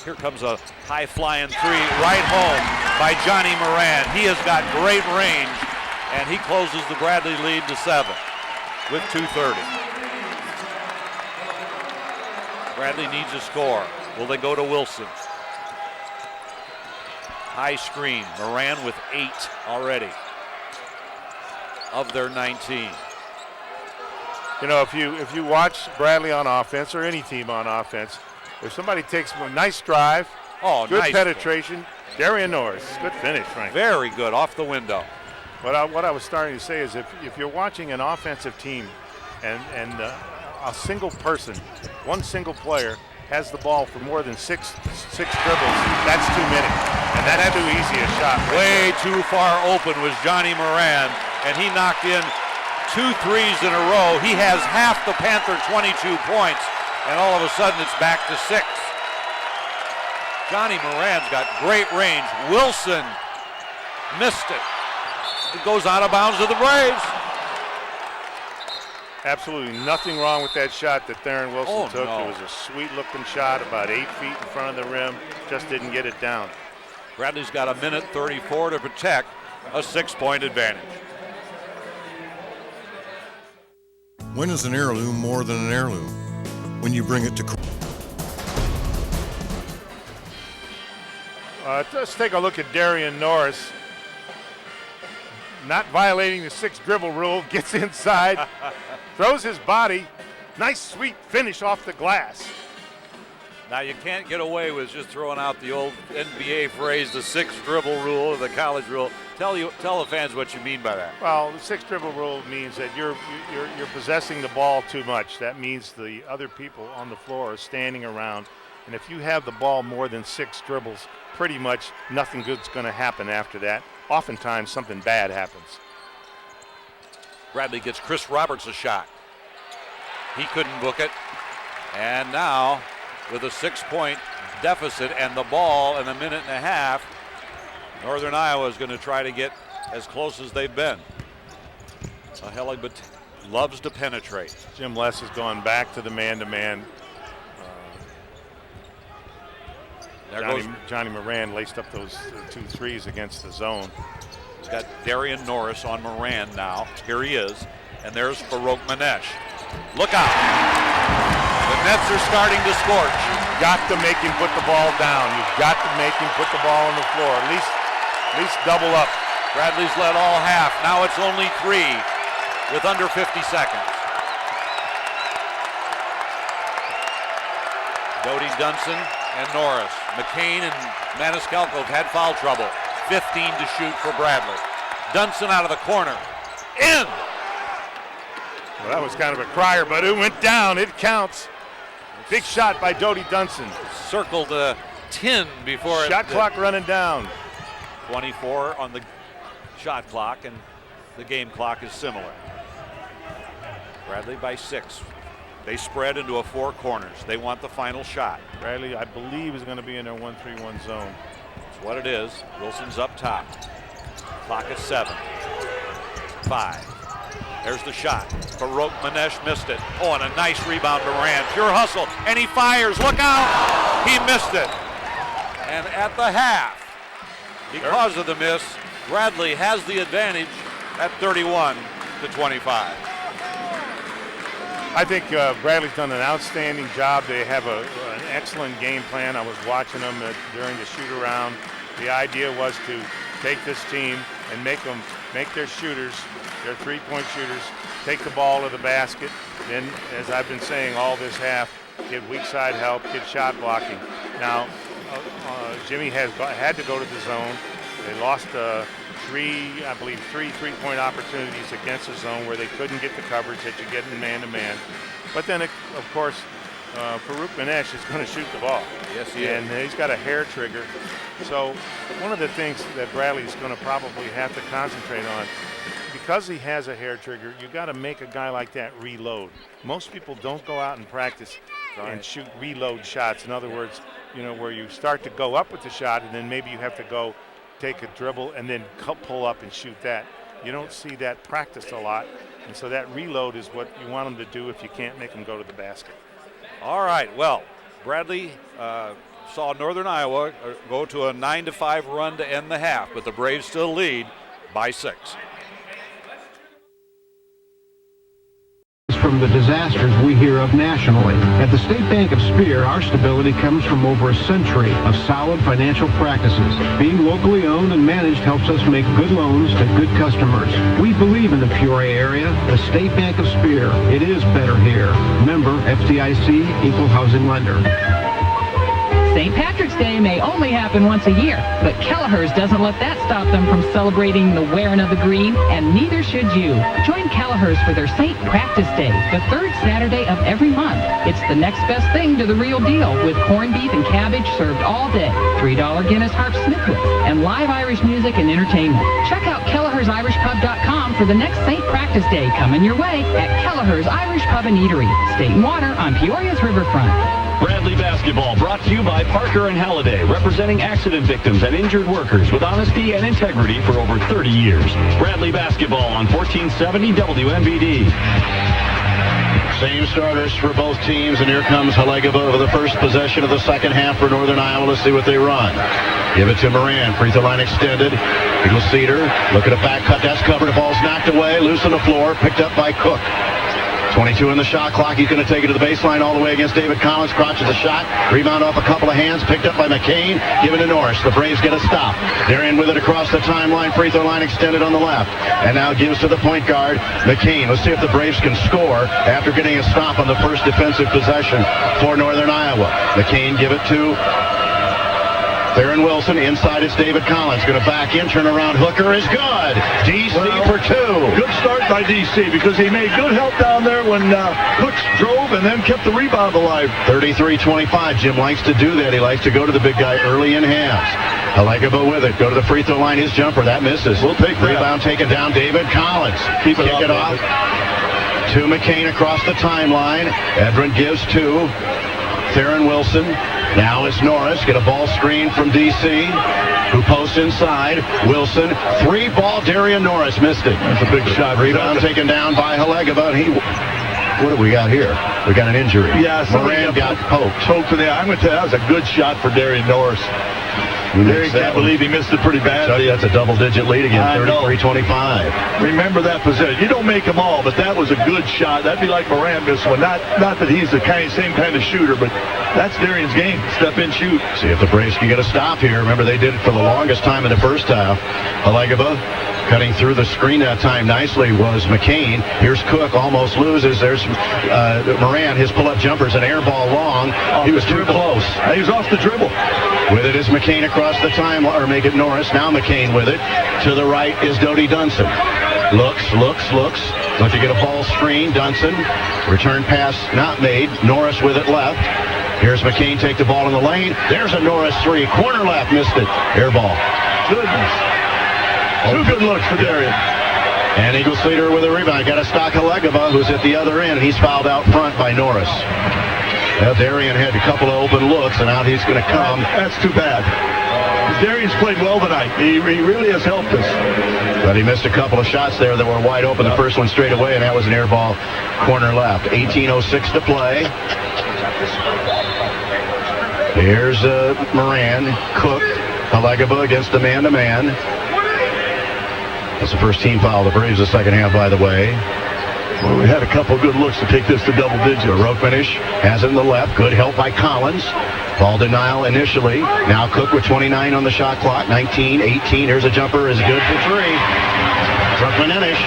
Here comes a high-flying 3 right home by Johnny Moran. He has got great range, and he closes the Bradley lead to 7 with 2:30. Bradley needs a score. Will they go to Wilson? High screen. Moran with 8 already of their 19. You know, if you watch Bradley on offense or any team on offense, if somebody takes a nice drive, good nice penetration, Darian Norris, good finish, Frank. Very good off the window. What I was starting to say is if you're watching an offensive team and a single person, one single player has the ball for more than six dribbles, that's too many. And that's too easy a shot. Way too far open was Johnny Moran, and he knocked in 2 threes in a row. He has half the Panther 22 points, and all of a sudden it's back to 6. Johnny Moran's got great range. Wilson missed it. It goes out of bounds to the Braves. Absolutely nothing wrong with that shot that Theron Wilson took. No. It was a sweet-looking shot, about 8 feet in front of the rim. Just didn't get it down. Bradley's got 1:34 to protect a 6-point advantage. When is an heirloom more than an heirloom? When you bring it to Let's take a look at Darian Norris. Not violating the 6 dribble rule, gets inside, throws his body, Nice, sweet finish off the glass. Now, you can't get away with just throwing out the old NBA phrase, the 6-dribble rule or the college rule. Tell the fans what you mean by that. Well, the 6-dribble rule means that you're possessing the ball too much. That means the other people on the floor are standing around. And if you have the ball more than 6 dribbles, pretty much nothing good's going to happen after that. Oftentimes, something bad happens. Bradley gets Chris Roberts a shot. He couldn't book it. And now, with a 6-point deficit and the ball in a minute and a half, Northern Iowa is going to try to get as close as they've been. Helligbut loves to penetrate. Jim Les has gone back to the man-to-man. Johnny Moran laced up those 2 threes against the zone. He's got Darian Norris on Moran now. Here he is. And there's Farouk Manesh. Look out. The Nets are starting to scorch. You've got to make him put the ball down. You've got to make him put the ball on the floor. At least double up. Bradley's led all half. Now it's only 3 with under 50 seconds. Doty, Dunson, and Norris. McCain and Maniscalco have had foul trouble. 15 to shoot for Bradley. Dunson out of the corner. In! Well, that was kind of a crier, but it went down. It counts. Big shot by Doty Dunson. Circled the 10 before shot clock running down. 24 on the shot clock, and the game clock is similar. Bradley by 6. They spread into a 4 corners. They want the final shot. Bradley, I believe, is going to be in their 1-3-1 zone. That's what it is. Wilson's up top. Clock at 7. 5. There's the shot. Farouk Manesh missed it. Oh, and a nice rebound to Moran. Pure hustle, and he fires. Look out! He missed it. And at the half, because of the miss, Bradley has the advantage at 31-25. I think Bradley's done an outstanding job. They have an excellent game plan. I was watching them during the shoot-around. The idea was to take this team and make their shooters, their 3-point shooters, take the ball to the basket. Then, as I've been saying all this half, get weak side help, get shot blocking. Now, Jimmy has had to go to the zone. They lost three 3-point opportunities against the zone where they couldn't get the coverage that you get in man-to-man. But then, of course, Farouk Manesh is going to shoot the ball. Yes, he is. And he's got a hair trigger. So one of the things that Bradley's going to probably have to concentrate on, because he has a hair trigger, you got to make a guy like that reload. Most people don't go out and practice and shoot reload shots. In other words, where you start to go up with the shot and then maybe you have to go take a dribble and then pull up and shoot that. You don't see that practiced a lot. And so that reload is what you want them to do if you can't make them go to the basket. All right, well, Bradley saw Northern Iowa go to a 9-5 run to end the half, but the Braves still lead by 6. From the disasters we hear of nationally. At the State Bank of Spear, our stability comes from over a century of solid financial practices. Being locally owned and managed helps us make good loans to good customers. We believe in the Peoria area. The State Bank of Spear. It is better here. Member FDIC, Equal Housing Lender. St. Patrick's Day may only happen once a year, but Kelleher's doesn't let that stop them from celebrating the wearing of the green, and neither should you. Join Kelleher's for their St. Practice Day, the 3rd Saturday of every month. It's the next best thing to the real deal, with corned beef and cabbage served all day, $3 Guinness Harp Smithwick, and live Irish music and entertainment. Check out Kelleher'sIrishPub.com for the next St. Practice Day coming your way at Kelleher's Irish Pub and Eatery, State and Water on Peoria's Riverfront. Bradley Basketball brought to you by Parker and Halliday, representing accident victims and injured workers with honesty and integrity for over 30 years. Bradley Basketball on 1470 WMBD. Same starters for both teams, and here comes Helligbut for the first possession of the second half for Northern Iowa. Let's see what they run. Give it to Moran. Free throw line extended. Here goes Cedar. Look at a back cut. That's covered. The ball's knocked away. Loose on the floor. Picked up by Cook. 22 in the shot clock. He's going to take it to the baseline all the way against David Collins. Crotches a shot. Rebound off a couple of hands. Picked up by McCain. Given to Norris. The Braves get a stop. Darian with it across the timeline. Free throw line extended on the left. And now gives to the point guard, McCain. Let's see if the Braves can score after getting a stop on the first defensive possession for Northern Iowa. McCain give it to Theron Wilson. Inside it's David Collins. Going to back in. Turn around. Hooker is good. DC for two. Good start by DC because he made good help down there when Cooks drove and then kept the rebound alive. 33-25. Jim likes to do that. He likes to go to the big guy early in halves. Halagaba with it. Go to the free throw line. His jumper. That misses. We'll take that. Rebound taken down. David Collins. Kick it off. To McCain across the timeline. Edrin gives to Theron Wilson. Now it's Norris. Get a ball screen from DC, who posts inside. Wilson. Three ball. Darian Norris missed it. That's a big shot. Rebound taken down by Halagaba. What do we got here? We got an injury. Yeah, Moran got poked. Poked in the eye. I'm going to tell you, that was a good shot for Darian Norris. Darian can't believe he missed it pretty bad. So that's a double-digit lead again, 33-25. Remember that possession. You don't make them all, but that was a good shot. That'd be like Moran missed one. Not that he's the same kind of shooter, but that's Darian's game. Step in, shoot. See if the Braves can get a stop here. Remember, they did it for the longest time in the first half. Halagaba cutting through the screen that time nicely was McCain. Here's Cook, almost loses. There's Moran. His pull-up jumper's an air ball long. He was too close. He was off the dribble. With it is McCain across the time, or make it Norris. Now McCain with it. To the right is Dodie Dunson. Looks. Don't you get a ball screen? Dunson. Return pass not made. Norris with it left. Here's McCain, take the ball in the lane. There's a Norris three. Corner left, missed it. Air ball. Goodness. Two good looks for Darian. And Eagles leader with a rebound. Got a stock Halagaba, who's at the other end. He's fouled out front by Norris. Well, Darian had a couple of open looks, and out he's going to come. That's too bad. Darian's played well tonight. He really has helped us. But he missed a couple of shots there that were wide open. The first one straight away, and that was an air ball corner left. 18:06 to play. Here's Moran, Cook, Halagaba against the man-to-man. That's the first team foul. The Braves the second half, by the way. Well, we had a couple of good looks to take this to double digits. Rope finish has it in the left. Good help by Collins. Ball denial initially. Now Cook with 29 on the shot clock. 19, 18. Here's a jumper. Is good for three. Brookman-Inish.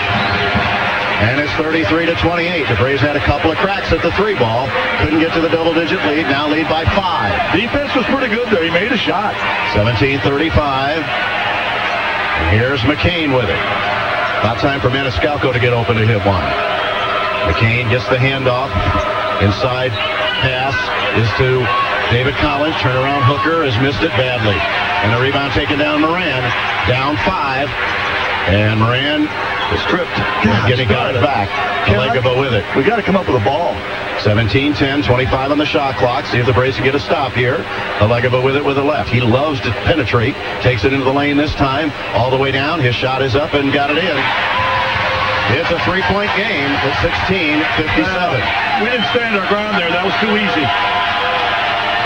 And it's 33-28. The Braves had a couple of cracks at the three ball. Couldn't get to the double-digit lead. Now lead by 5. Defense was pretty good there. He made a shot. 17-35. Here's McCain with it. About time for Maniscalco to get open to hit one. McCain gets the handoff. Inside pass is to David Collins. Turnaround Hooker has missed it badly. And the rebound taken down Moran. Down 5. And Moran is tripped. Getting got it back. Halagaba with it. We got to come up with a ball. 17-10, 25 on the shot clock. See if the Braves can get a stop here. Halagaba with it with the left. He loves to penetrate. Takes it into the lane this time. All the way down. His shot is up and got it in. It's a three-point game at 16-57. We didn't stand our ground there. That was too easy.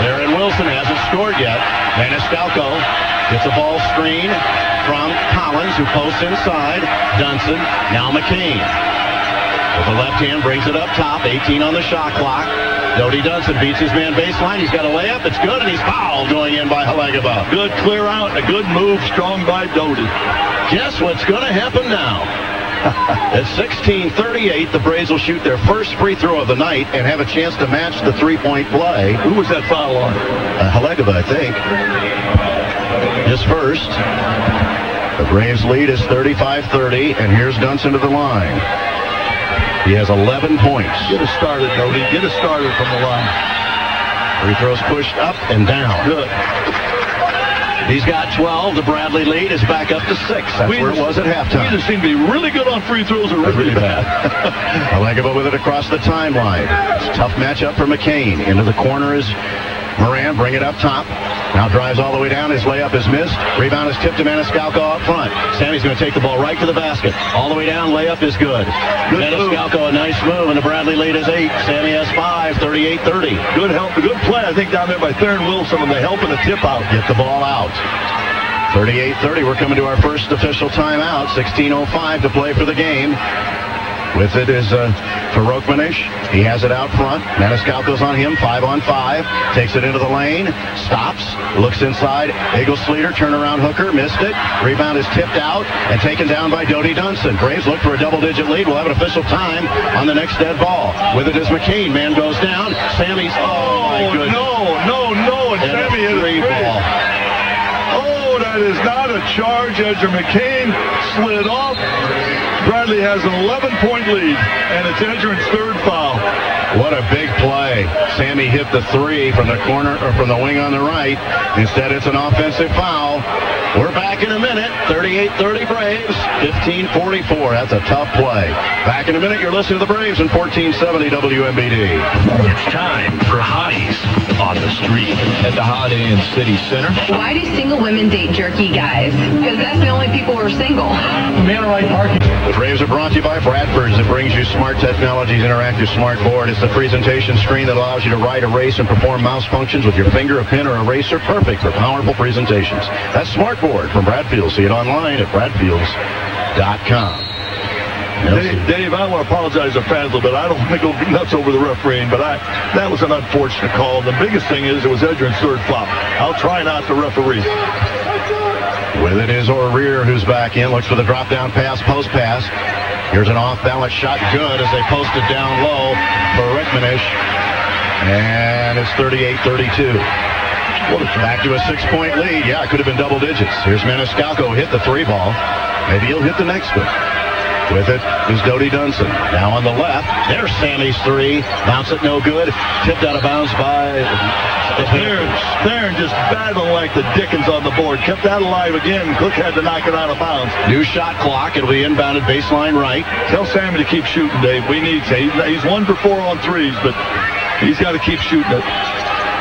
Theron Wilson hasn't scored yet. Maniscalco gets a ball screen from Collins, who posts inside. Dunson, now McCain. With the left hand, brings it up top. 18 on the shot clock. Dodie Dunson beats his man baseline. He's got a layup. It's good, and he's fouled going in by Halagaba. Good clear out, a good move, strong by Dodie. Guess what's going to happen now? At 16:38, the Braves will shoot their first free throw of the night and have a chance to match the three-point play. Who was that foul on? Halagaba, I think. His first. The Braves lead is 35-30, and here's Dunson to the line. He has 11 points. Get us started, Dodie. Get us started from the line. Free throws pushed up and down. Good. He's got 12. The Bradley lead is back up to 6. That's where it was at halftime. We just seem to be really good on free throws or really bad. Halagaba with it across the timeline. It's a tough matchup for McCain. Into the corner is Moran. Bring it up top. Now drives all the way down. His layup is missed. Rebound is tipped to Maniscalco up front. Sammy's going to take the ball right to the basket. All the way down. Layup is good. Maniscalco, a nice move, and the Bradley lead is 8. Sammy has 5. 38-30. Good help. A good play, I think, down there by Theron Wilson and the help and the tip out. Get the ball out. 38-30. We're coming to our first official timeout. 16:05 to play for the game. With it is Farokmanish. He has it out front. Maniscalco's on him, 5-on-5. Takes it into the lane. Stops. Looks inside. Egglesleiter, turnaround hooker. Missed it. Rebound is tipped out and taken down by Dodie Dunson. Braves look for a double-digit lead. We'll have an official time on the next dead ball. With it is McCain. Man goes down. Sammy's. Oh, my goodness. No. And Sammy hit a three ball. Oh, that is not a charge. Edger McCain slid off. Bradley has an 11-point lead, and it's Edger's third foul. What a big play. Sammy hit the three from the corner, or from the wing on the right. Instead, it's an offensive foul. We're back in a minute. 38-30 Braves, 15-44. That's a tough play. Back in a minute. You're listening to the Braves in 1470 WMBD. It's time for Hotties on the Street at the Holiday Inn City Center. Why do single women date jerky guys? Because that's the only people who are single. Manor-Right Parking. The Braves are brought to you by Bradford's. It brings you Smart Technologies Interactive Smart Board. It's the presentation screen that allows you to write, erase, and perform mouse functions with your finger, a pen, or eraser. Perfect for powerful presentations. That's Smart Board from Bradfield. See it online at bradfields.com. Dave, I want to apologize to fans a little bit. I don't want to go nuts over the refereeing, but that was an unfortunate call. The biggest thing is it was Edger's third foul. I'll try not to referee. With it is O'Rear, who's back in. Looks for the drop-down pass, post pass. Here's an off-balance shot. Good as they post it down low for Rickmanish. And it's 38-32. Back to a 6-point lead. Yeah, it could have been double digits. Here's Maniscalco. Hit the three ball. Maybe he'll hit the next one. With it is Dodie Dunson. Now on the left. There's Sammy's three. Bounce it no good. Tipped out of bounds by Theron just battling like the Dickens on the board. Kept that alive again. Cook had to knock it out of bounds. New shot clock. It'll be inbounded baseline right. Tell Sammy to keep shooting, Dave. We need to. He's 1 for 4 on threes, but he's got to keep shooting it.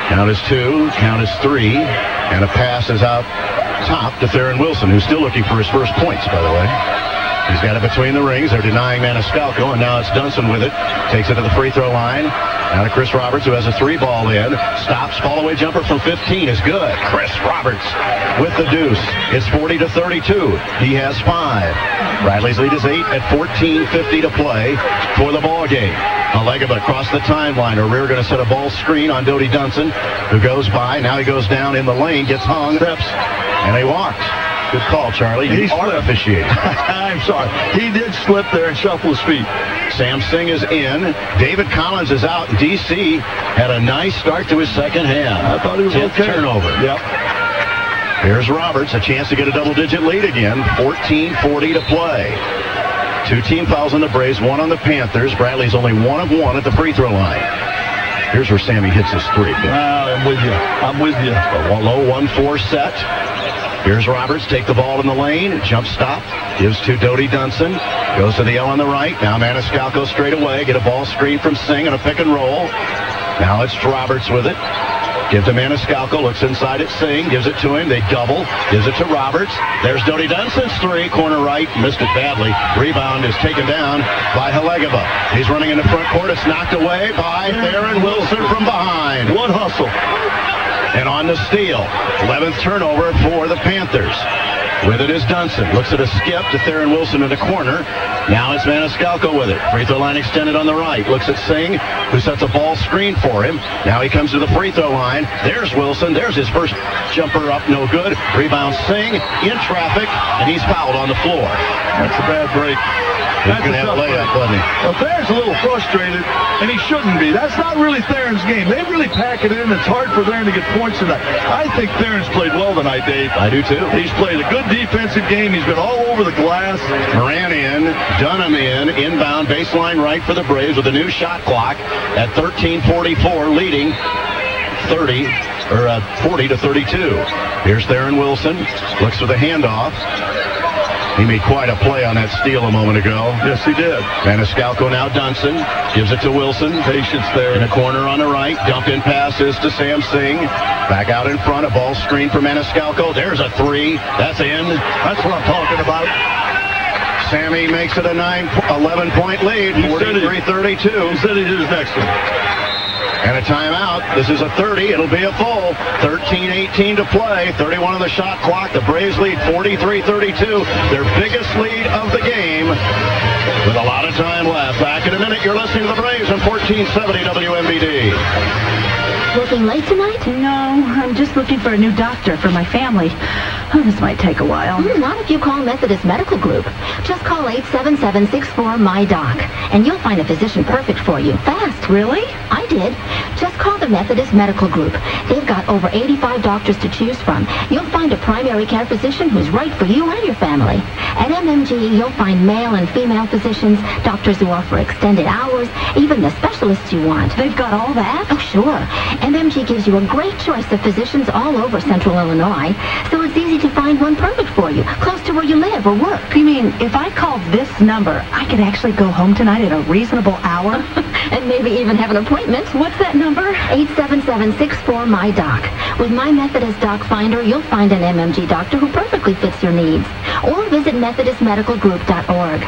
Count is 2. Count is 3. And a pass is out top to Theron Wilson, who's still looking for his first points, by the way. He's got it between the rings. They're denying Maniscalco, and now it's Dunson with it. Takes it to the free throw line. Now to Chris Roberts, who has a three ball in. Stops. Fall-away jumper from 15 is good. Chris Roberts with the deuce. It's 40-32. He has 5. Bradley's lead is 8 at 14:50 to play for the ball game. Allegaba across the timeline. O'Rear going to set a ball screen on Dodie Dunson, who goes by. Now he goes down in the lane, gets hung, steps, and he walks. Good call, Charlie. He are officiating. I'm sorry. He did slip there and shuffle his feet. Sam Singh is in. David Collins is out. DC had a nice start to his second half. I thought he was okay. Turnover. Yep. Here's Roberts, a chance to get a double-digit lead again. 14:40 to play. 2 team fouls on the Braves, 1 on the Panthers. Bradley's only 1 of 1 at the free throw line. Here's where Sammy hits his three. I'm with you. A low 1-4 set. Here's Roberts, take the ball in the lane, jump stop, gives to Dodie Dunson, goes to the L on the right. Now Maniscalco straight away, get a ball screen from Singh on a pick and roll. Now it's Roberts with it. Give to Maniscalco, looks inside at Singh, gives it to him, they double, gives it to Roberts. There's Dodie Dunson's three, corner right, missed it badly. Rebound is taken down by Halegaba. He's running in the front court, it's knocked away by Theron Wilson from behind. One hustle. And on the steal, 11th turnover for the Panthers. With it is Dunson. Looks at a skip to Theron Wilson in the corner. Now it's Maniscalco with it. Free throw line extended on the right. Looks at Singh, who sets a ball screen for him. Now he comes to the free throw line. There's Wilson. There's his first jumper up, no good. Rebound Singh in traffic, and he's fouled on the floor. That's a bad break. He's going to have a layup, wasn't he? Well, Theron's a little frustrated, and he shouldn't be. That's not really Theron's game. They really pack it in. It's hard for Theron to get points tonight. I think Theron's played well tonight, Dave. I do, too. He's played a good defensive game. He's been all over the glass. Moran in, Dunham in, inbound baseline right for the Braves with a new shot clock at 13:44, leading 40-32. Here's Theron Wilson. Looks for the handoff. He made quite a play on that steal a moment ago. Yes, he did. Maniscalco now Dunson. Gives it to Wilson. Patience there. In the corner on the right. Dump in passes to Sam Singh. Back out in front. A ball screen for Maniscalco. There's a three. That's in. That's what I'm talking about. Sammy makes it a 11-point lead. 43-32. He said he did his next one. And a timeout. This is a 30. It'll be a full. 13-18 to play. 31 on the shot clock. The Braves lead 43-32. Their biggest lead of the game with a lot of time left. Back in a minute. You're listening to the Braves on 1470 WMBD. Working late tonight? No, I'm just looking for a new doctor for my family. Oh, this might take a while. Not if you call Methodist Medical Group. Just call 877-64-MY-DOC, and you'll find a physician perfect for you. Fast. Really? I did. Just call the Methodist Medical Group. They've got over 85 doctors to choose from. You'll find a primary care physician who's right for you and your family. At MMG, you'll find male and female physicians, doctors who offer extended hours, even the specialists you want. They've got all that? Oh, sure. MMG gives you a great choice of physicians all over Central Illinois, so it's easy to find one perfect for you, close to where you live or work. You mean if I called this number, I could actually go home tonight at a reasonable hour? And maybe even have an appointment. What's that number? 877-64-MY-DOC. With My Methodist Doc Finder, you'll find an MMG doctor who perfectly fits your needs. Or visit MethodistMedicalGroup.org.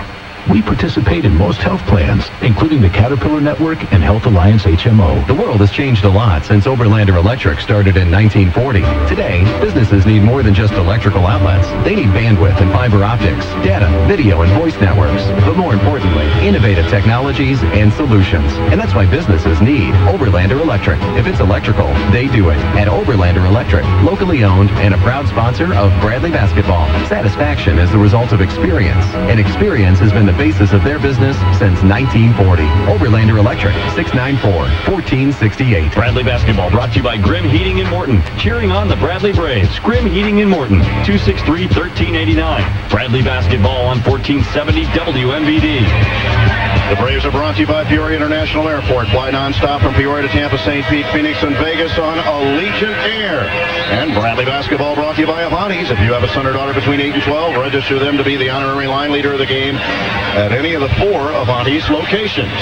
We participate in most health plans, including the Caterpillar Network and Health Alliance HMO. The world has changed a lot since Oberlander Electric started in 1940. Today, businesses need more than just electrical outlets. They need bandwidth and fiber optics, data, video, and voice networks. But more importantly, innovative technologies and solutions. And that's why businesses need Oberlander Electric. If it's electrical, they do it. At Oberlander Electric, locally owned and a proud sponsor of Bradley Basketball. Satisfaction is the result of experience, and experience has been the basis of their business since 1940. Oberlander Electric, 694-1468. Bradley Basketball brought to you by Grimm Heating in Morton. Cheering on the Bradley Braves. Grimm Heating in Morton, 263-1389. Bradley Basketball on 1470 WMBD. The Braves are brought to you by Peoria International Airport. Fly nonstop from Peoria to Tampa, St. Pete, Phoenix, and Vegas on Allegiant Air. And Bradley Basketball brought to you by Avanti's. If you have a son or daughter between 8 and 12, register them to be the honorary line leader of the game at any of the 4 Avanti's locations.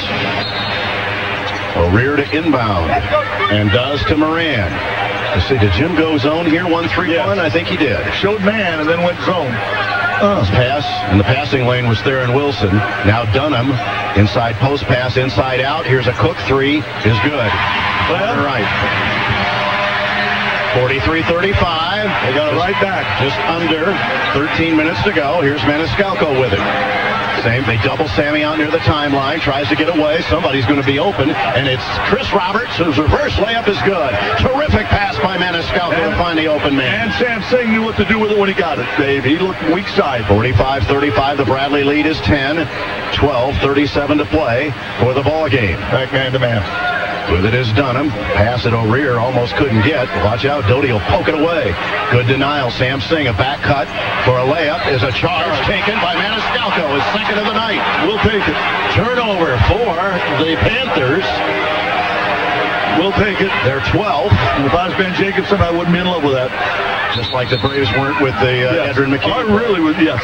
O'Rear to inbound and does to Moran. Let's see, did Jim go zone here? 1-3-1? Yes. I think he did. Showed man and then went zone. Pass in the passing lane was Theron Wilson. Now Dunham, inside post pass, inside out. Here's a Cook 3, is good. All right. 43-35. They got it right back. Just under 13 minutes to go. Here's Maniscalco with it. They double Sammy out near the timeline, tries to get away. Somebody's going to be open, and it's Chris Roberts, whose reverse layup is good. Terrific pass by Maniscalco to find the open man. And Sam Singh knew what to do with it when he got it, Dave. He looked weak side. 45-35, the Bradley lead is 10. 12:37 to play for the ball game. Back man to man. With it is Dunham. Pass it O'Rear, almost couldn't get. Watch out, Doty will poke it away. Good denial. Sam Singh, a back cut for a layup is a charge taken by Maniscalco, his second of the night. We'll take it. Turnover for the Panthers. We'll take it. They're 12th. And if I was Ben Jacobson, I wouldn't be in love with that. Just like the Braves weren't with the Edrin McKee. I really would, yes.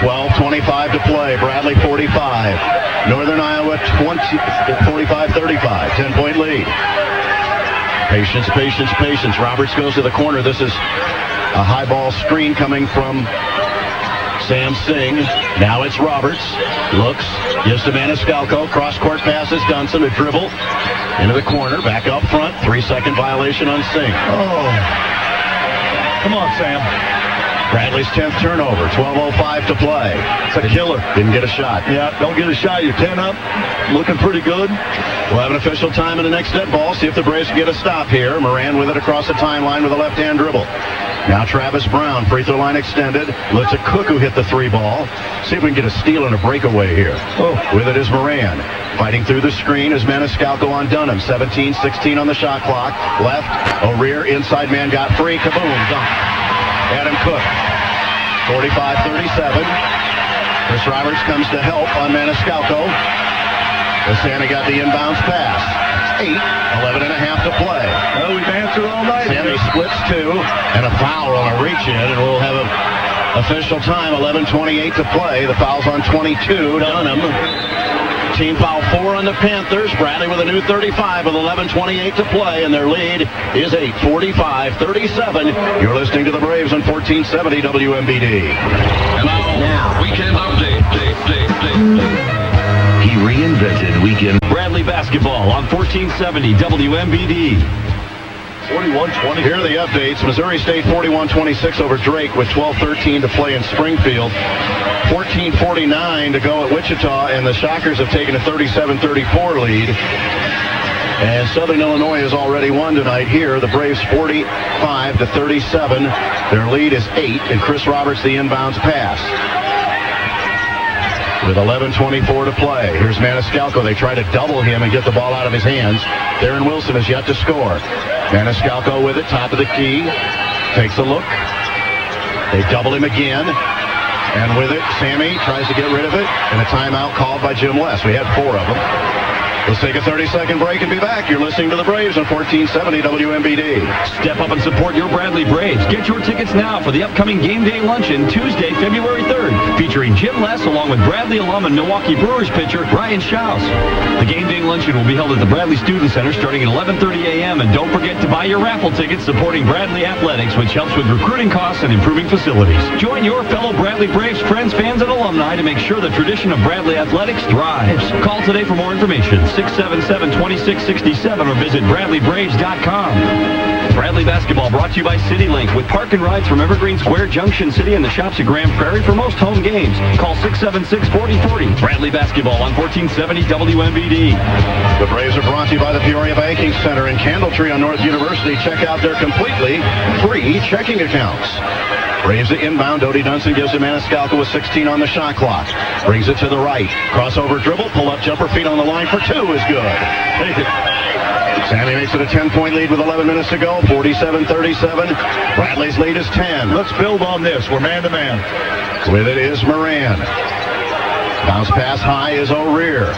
12:25 to play. Bradley 45. Northern Iowa 45-35. 10-point lead. Patience, patience, patience. Roberts goes to the corner. This is a high ball screen coming from Sam Singh. Now it's Roberts. Looks. Gives to Maniscalco. Cross-court passes. Dunson a dribble. Into the corner. Back up front. 3-second violation on Singh. Oh. Come on, Sam. Bradley's 10th turnover. 12:05 to play. It's a killer. Didn't get a shot. Yeah, don't get a shot. You're 10 up. Looking pretty good. We'll have an official time in the next dead ball. See if the Braves can get a stop here. Moran with it across the timeline with a left-hand dribble. Now Travis Brown, free throw line extended. Looks at Cook, who hit the 3 ball. See if we can get a steal and a breakaway here. Oh. With it is Moran. Fighting through the screen is Maniscalco on Dunham. 17-16 on the shot clock. Left. O'Rear, inside man got free. Kaboom. Dunk. Adam Cook. 45-37. Chris Roberts comes to help on Maniscalco. Santa got the inbounds pass. 11 and a half to play. Well, we've answered all night. Sammy splits 2 and a foul on a reach in, and we'll have an official time. 11:28 to play. The foul's on 22. Dunham. Team foul 4 on the Panthers. Bradley with a new 35 with 11:28 to play, and their lead is 8, 45-37. You're listening to the Braves on 1470 WMBD. And now, weekend update. reinvented weekend. Bradley basketball on 1470 WMBD. 41-20. Here are the updates. Missouri State 41-26 over Drake with 12:13 to play in Springfield. 14:49 to go at Wichita, and the Shockers have taken a 37-34 lead. And Southern Illinois has already won tonight here. The Braves 45-37. Their lead is 8, and Chris Roberts the inbounds pass. With 11:24 to play. Here's Maniscalco. They try to double him and get the ball out of his hands. Darren Wilson has yet to score. Maniscalco with it, top of the key. Takes a look. They double him again. And with it, Sammy tries to get rid of it. And a timeout called by Jim West. We had 4 of them. Let's take a 30-second break and be back. You're listening to the Braves on 1470 WMBD. Step up and support your Bradley Braves. Get your tickets now for the upcoming game day luncheon Tuesday, February 3rd, featuring Jim Les along with Bradley alum and Milwaukee Brewers pitcher Ryan Schaus. The game day luncheon will be held at the Bradley Student Center starting at 11:30 a.m. And don't forget to buy your raffle tickets supporting Bradley Athletics, which helps with recruiting costs and improving facilities. Join your fellow Bradley Braves friends, fans, and alumni to make sure the tradition of Bradley Athletics thrives. Call today for more information. 677-2667 or visit BradleyBraves.com. Bradley basketball brought to you by CityLink with park and rides from Evergreen Square, Junction City, and the shops at Grand Prairie for most home games. Call 676-4040. Bradley basketball on 1470 WMBD. The Braves are brought to you by the Peoria Banking Center in Candletree on North University. Check out their completely free checking accounts. Braves it inbound. Dodie Dunson gives to Maniscalco with 16 on the shot clock. Brings it to the right. Crossover dribble. Pull-up jumper. Feet on the line for 2 is good. Sammy makes it a 10-point lead with 11 minutes to go. 47-37. Bradley's lead is 10. Let's build on this. We're man-to-man. With it is Moran. Bounce pass high is O'Rear.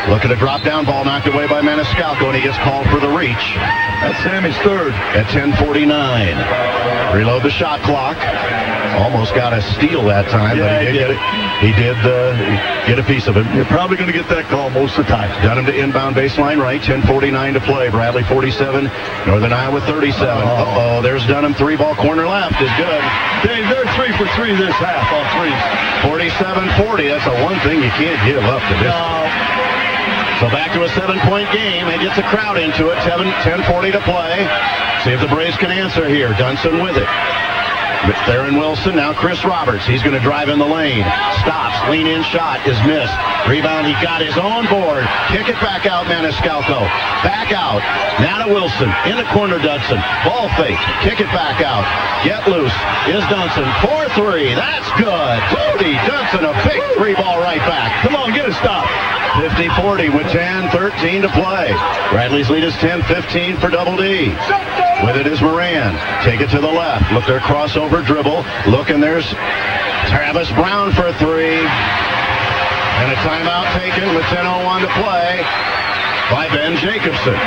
Looking at a drop-down ball knocked away by Maniscalco, and he gets called for the reach. That's Sammy's third. At 10:49. Reload the shot clock. Almost got a steal that time, but he did get it. He did get a piece of it. You're probably going to get that call most of the time. Dunham to inbound baseline right. 10:49 to play. Bradley 47. Northern Iowa 37. Uh-oh. There's Dunham. 3-ball corner left is good. Dave, they're 3 for 3 this half on threes. 47-40. That's the one thing you can't give up to this. So back to a 7-point game and gets a crowd into it. 10:40 to play. See if the Braves can answer here. Dunson with it. Theron Wilson, now Chris Roberts. He's going to drive in the lane. Stops. Lean-in shot is missed. Rebound, he got his own board. Kick it back out, Maniscalco. Back out. Now to Wilson. In the corner, Dunson. Ball fake. Kick it back out. Get loose is Dunson. 4-3. That's good. Cody Dunson, a big 3-ball right back. Come on, get a stop. 50-40 with 10:13 to play. Bradley's lead is 10-15 for Double D. With it is Moran. Take it to the left. Look their crossover dribble. Look, and there's Travis Brown for 3. And a timeout taken with 10:01 to play by Ben Jacobson.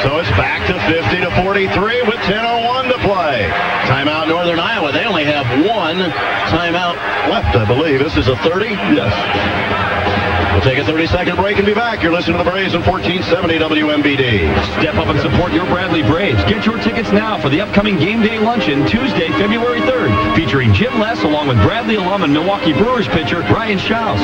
So it's back to 50-43 with 10:01 to play. Timeout Northern Iowa. They only have 1 timeout left, I believe. This is a 30? Yes. We'll take a 30-second break and be back. You're listening to the Braves on 1470 WMBD. Step up and support your Bradley Braves. Get your tickets now for the upcoming game day luncheon Tuesday, February 3rd, featuring Jim Les along with Bradley alum and Milwaukee Brewers pitcher Ryan Schaus.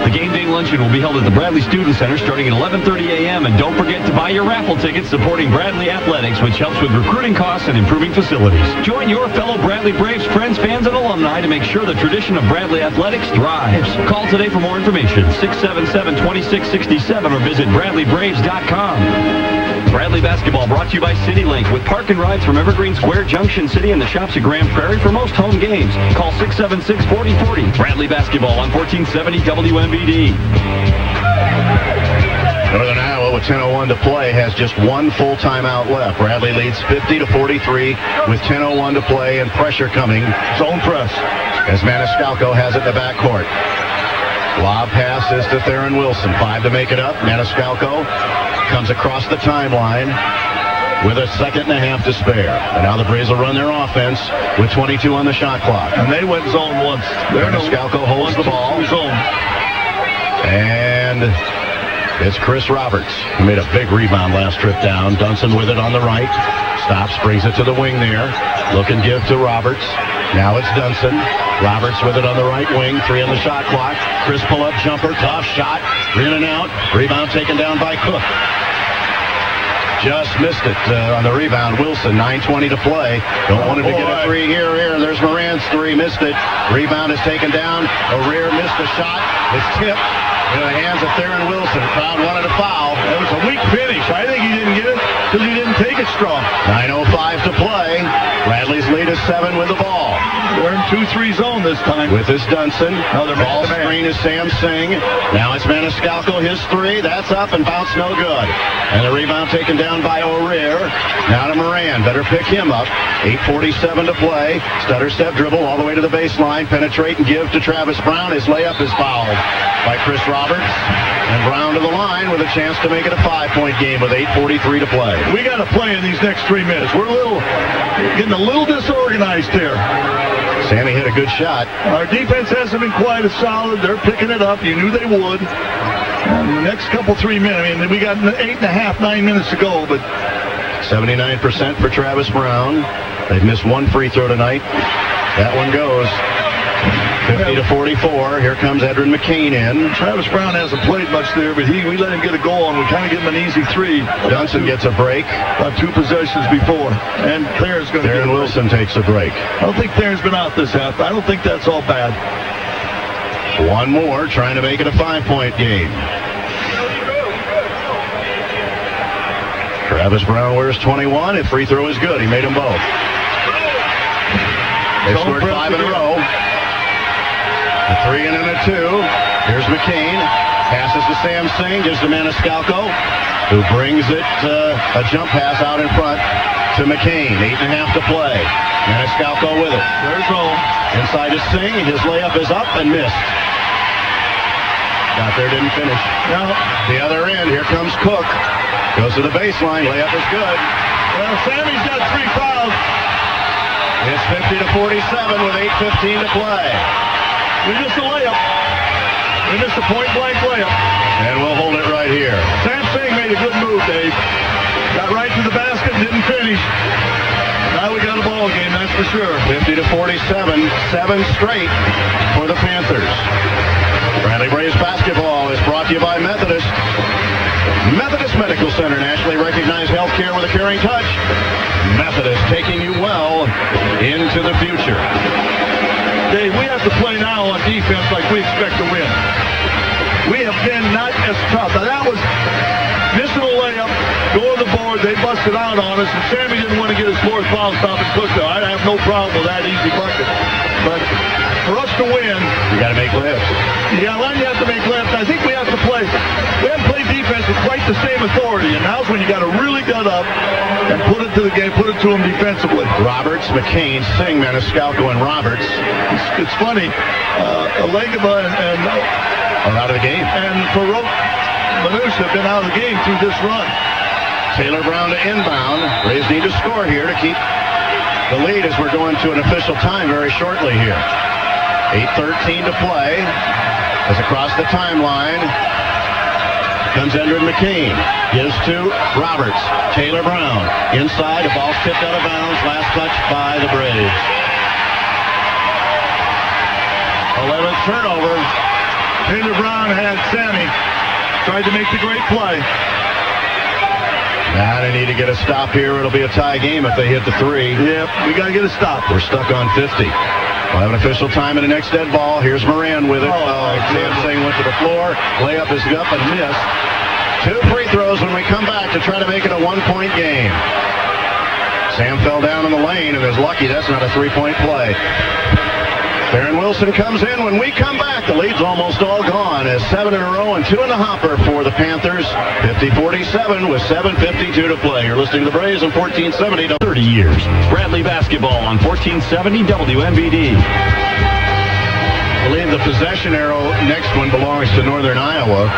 The game day luncheon will be held at the Bradley Student Center starting at 11:30 a.m. And don't forget to buy your raffle tickets supporting Bradley Athletics, which helps with recruiting costs and improving facilities. Join your fellow Bradley Braves friends, fans, and alumni to make sure the tradition of Bradley Athletics thrives. Call today for more information. 677-2667 or visit BradleyBraves.com. Bradley basketball brought to you by CityLink with park and rides from Evergreen Square, Junction City, and the shops at Grand Prairie for most home games. Call 676-4040. Bradley basketball on 1470 WMBD. Northern Iowa with 10:01 to play has just 1 full timeout left. Bradley leads 50-43 with 10:01 to play and pressure coming. Zone press as Maniscalco has it in the backcourt. Lob pass is to Theron Wilson. 5 to make it up. Maniscalco comes across the timeline with a 1.5 to spare. And now the Braves will run their offense with 22 on the shot clock. And they went zone once. Maniscalco holds the ball. And it's Chris Roberts, who made a big rebound last trip down. Dunson with it on the right. Stops, brings it to the wing there. Look and give to Roberts. Now it's Dunson. Roberts with it on the right wing. 3 on the shot clock. Chris pull-up jumper. Tough shot. In and out. Rebound taken down by Cook. Just missed it on the rebound. Wilson, 9:20 to play. Don't want him to get a 3 here. There's Moran's 3. Missed it. Rebound is taken down. O'Rear missed the shot. It's tipped in the hands of Theron Wilson. Crowd wanted a foul. That was a weak finish. I think he didn't get it because he didn't take it strong. 9:05 to play. Bradley's lead is 7 with the ball. They're in 2-3 zone this time. With this Dunson. Ball screen is Sam Singh. Now it's Maniscalco. His 3. That's up and bounced no good. And the rebound taken down by O'Rear. Now to Moran. Better pick him up. 8:47 to play. Stutter step dribble all the way to the baseline. Penetrate and give to Travis Brown. His layup is fouled by Chris Roberts. And Brown to the line with a chance to make it a 5-point game with 8:43 to play. We got to play in these next 3 minutes. We're getting a little disorganized here. Sammy hit a good shot. Our defense hasn't been quite as solid. They're picking it up. You knew they would. And the next couple 3 minutes, I mean, we got 8.5, 9 minutes to go, but 79% for Travis Brown. They've missed 1 free throw tonight. That one goes. 50-44. Here comes Edrin McCain in. Travis Brown hasn't played much there, but we let him get a goal, and we kind of give him an easy 3. Dunson gets a break. About 2 possessions before. And Theron's going to get a break. Wilson takes a break. I don't think Theron's been out this half. I don't think that's all bad. One more, trying to make it a 5-point game. Travis Brown wears 21. If free throw is good, he made them both. They've scored 5 in a row. A 3 and a 2. Here's McCain. Passes to Sam Singh. Gives to Maniscalco, who brings it a jump pass out in front to McCain. 8.5 to play. Maniscalco with it. There's home. Inside to Singh. His layup is up and missed. Got there, didn't finish. No. The other end. Here comes Cook. Goes to the baseline. Layup is good. Well, Sammy's got 3 fouls. It's 50-47 with 8:15 to play. We missed a layup. We missed a point-blank layup. And we'll hold it right here. Sam Singh made a good move, Dave. Got right to the basket and didn't finish. Now we got a ball game, that's for sure. 50-47, 7 straight for the Panthers. Bradley Braves basketball is brought to you by Methodist. Methodist Medical Center, nationally recognized healthcare with a caring touch. Methodist, taking you well into the future. Dave, we have to play now on defense like we expect to win. We have been not as tough. Now that was missing a layup, go to the board, they busted out on us, and Sammy didn't want to get his 4th foul, stop and Cook there. I have no problem with that easy bucket. But for us to win, you got to make layups. Yeah, you have to make layups. I think we have to play. We haven't played defense with quite the same authority, and now's when you got to really gut up and put it to the game, put it to them defensively. Roberts, McCain, Singh, Maniscalco, and Roberts. It's funny. Legaba and are out of the game. And Farouk Manouche have been out of the game through this run. Taylor Brown to inbound. Braves need to score here to keep the lead as we're going to an official time very shortly here. 8:13 to play. As across the timeline comes Edrin McCain. Gives to Roberts. Taylor Brown. Inside, the ball's tipped out of bounds. Last touch by the Braves. 11th turnover. Taylor Brown had Sammy. Tried to make the great play. Now they need to get a stop here. It'll be a tie game if they hit the 3. Yep, we got to get a stop. We're stuck on 50. We'll have an official time in the next dead ball. Here's Moran with it. Sam Singh went to the floor. Layup is up and missed. 2 free throws when we come back to try to make it a 1-point game. Sam fell down in the lane and is lucky that's not a 3-point play. Theron Wilson comes in. When we come back, the lead's almost all gone as 7 in a row and 2 in the hopper for the Panthers. 50-47 with 7:52 to play. You're listening to the Braves on 1470. 30 years. Bradley basketball on 1470 WMVD. I believe the possession arrow next one belongs to Northern Iowa.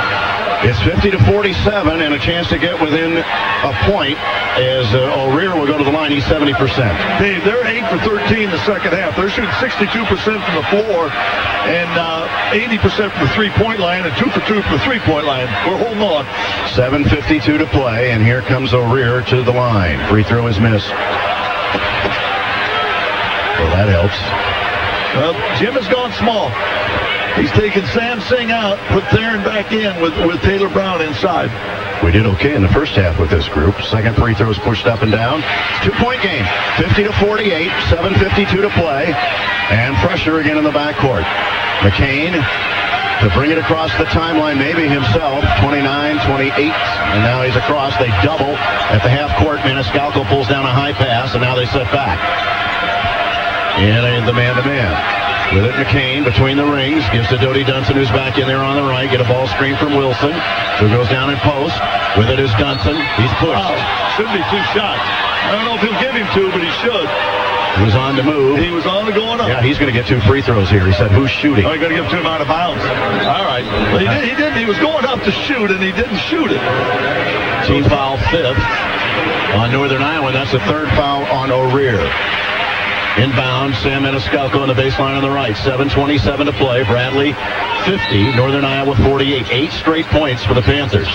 It's 50-47 and a chance to get within a point as O'Rear will go to the line. He's 70%. Dave, they're 8 for 13 the second half. They're shooting 62% from the floor and 80% from the 3-point line and 2 for 2 from the 3-point line. We're holding on. 7:52 to play, and here comes O'Rear to the line. Free throw is missed. Well, that helps. Well, Jim has gone small. He's taken Sam Singh out, put Theron back in with Taylor Brown inside. We did okay in the first half with this group. Second free throws pushed up and down. It's a 2-point game. 50-48, 7:52 to play. And pressure again in the backcourt. McCain to bring it across the timeline, maybe himself. 29-28. And now he's across. They double at the half court. Maniscalco pulls down a high pass, and now they set back. And the man-to-man. With it, McCain between the rings. Gives to Dodie Dunson, who's back in there on the right. Get a ball screen from Wilson, who goes down in post. With it is Dunson. He's pushed. Should be 2 shots. I don't know if he'll give him 2, but he should. He was on the move. He was on the going up. Yeah, he's going to get 2 free throws here. He said, who's shooting? Oh, you're going to give him out of bounds. All right. Well, he didn't. He was going up to shoot, and he didn't shoot it. Team foul 5th on Northern Iowa. That's the 3rd foul on O'Rear. Inbound, Sam Maniscalco on the baseline on the right. 7:27 to play. Bradley 50, Northern Iowa 48. 8 straight points for the Panthers.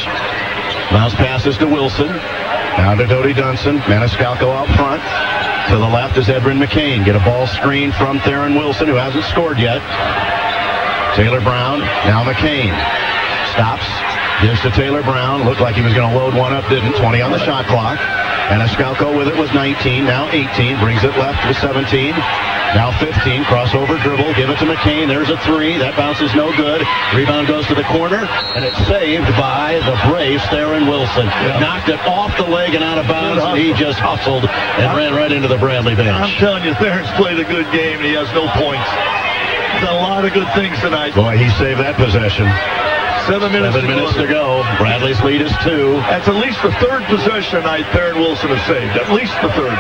Bounce passes to Wilson. Now to Dodie Dunson. Maniscalco out front. To the left is Edrin McCain. Get a ball screen from Theron Wilson, who hasn't scored yet. Taylor Brown. Now McCain. Stops. Gives to Taylor Brown. Looked like he was going to load one up, didn't. 20 on the shot clock. Maniscalco with it was 19, now 18. Brings it left with 17. Now 15. Crossover dribble. Give it to McCain. There's a 3. That bounce is no good. Rebound goes to the corner, and it's saved by the Braves, Theron Wilson. Knocked it off the leg and out of bounds, and he just hustled and ran right into the Bradley bench. I'm telling you, Theron's played a good game, and he has no points. He's done a lot of good things tonight. Boy, he saved that possession. 7 minutes to go. Bradley's lead is 2. That's at least the 3rd possession tonight Theron Wilson has saved. At least the 3rd.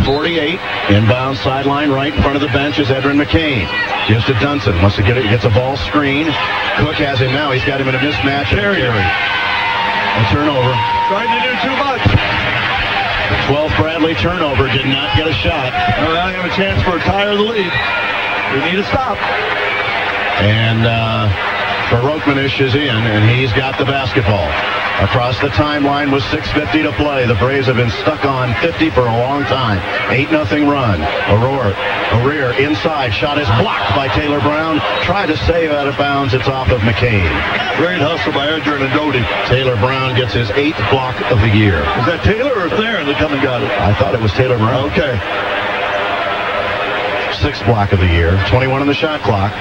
50-48. Inbound sideline right in front of the bench is Edrin McCain. Gives to Dunson. Wants to get it. Gets a ball screen. Cook has him now. He's got him in a mismatch. Carey. A turnover. Trying to do too much. The 12th Bradley turnover. Did not get a shot. Well, now you have a chance for a tie of the lead. We need to stop. And Barokmanish is in, and he's got the basketball. Across the timeline with 6:50 to play. The Braves have been stuck on 50 for a long time. 8-0 run. O'Rear inside. Shot is blocked by Taylor Brown. Tried to save out of bounds. It's off of McCain. Great hustle by Edrin and Dodie. Taylor Brown gets his 8th block of the year. Is that Taylor or Theron that come and got it? I thought it was Taylor Brown. Okay. 6th block of the year. 21 on the shot clock.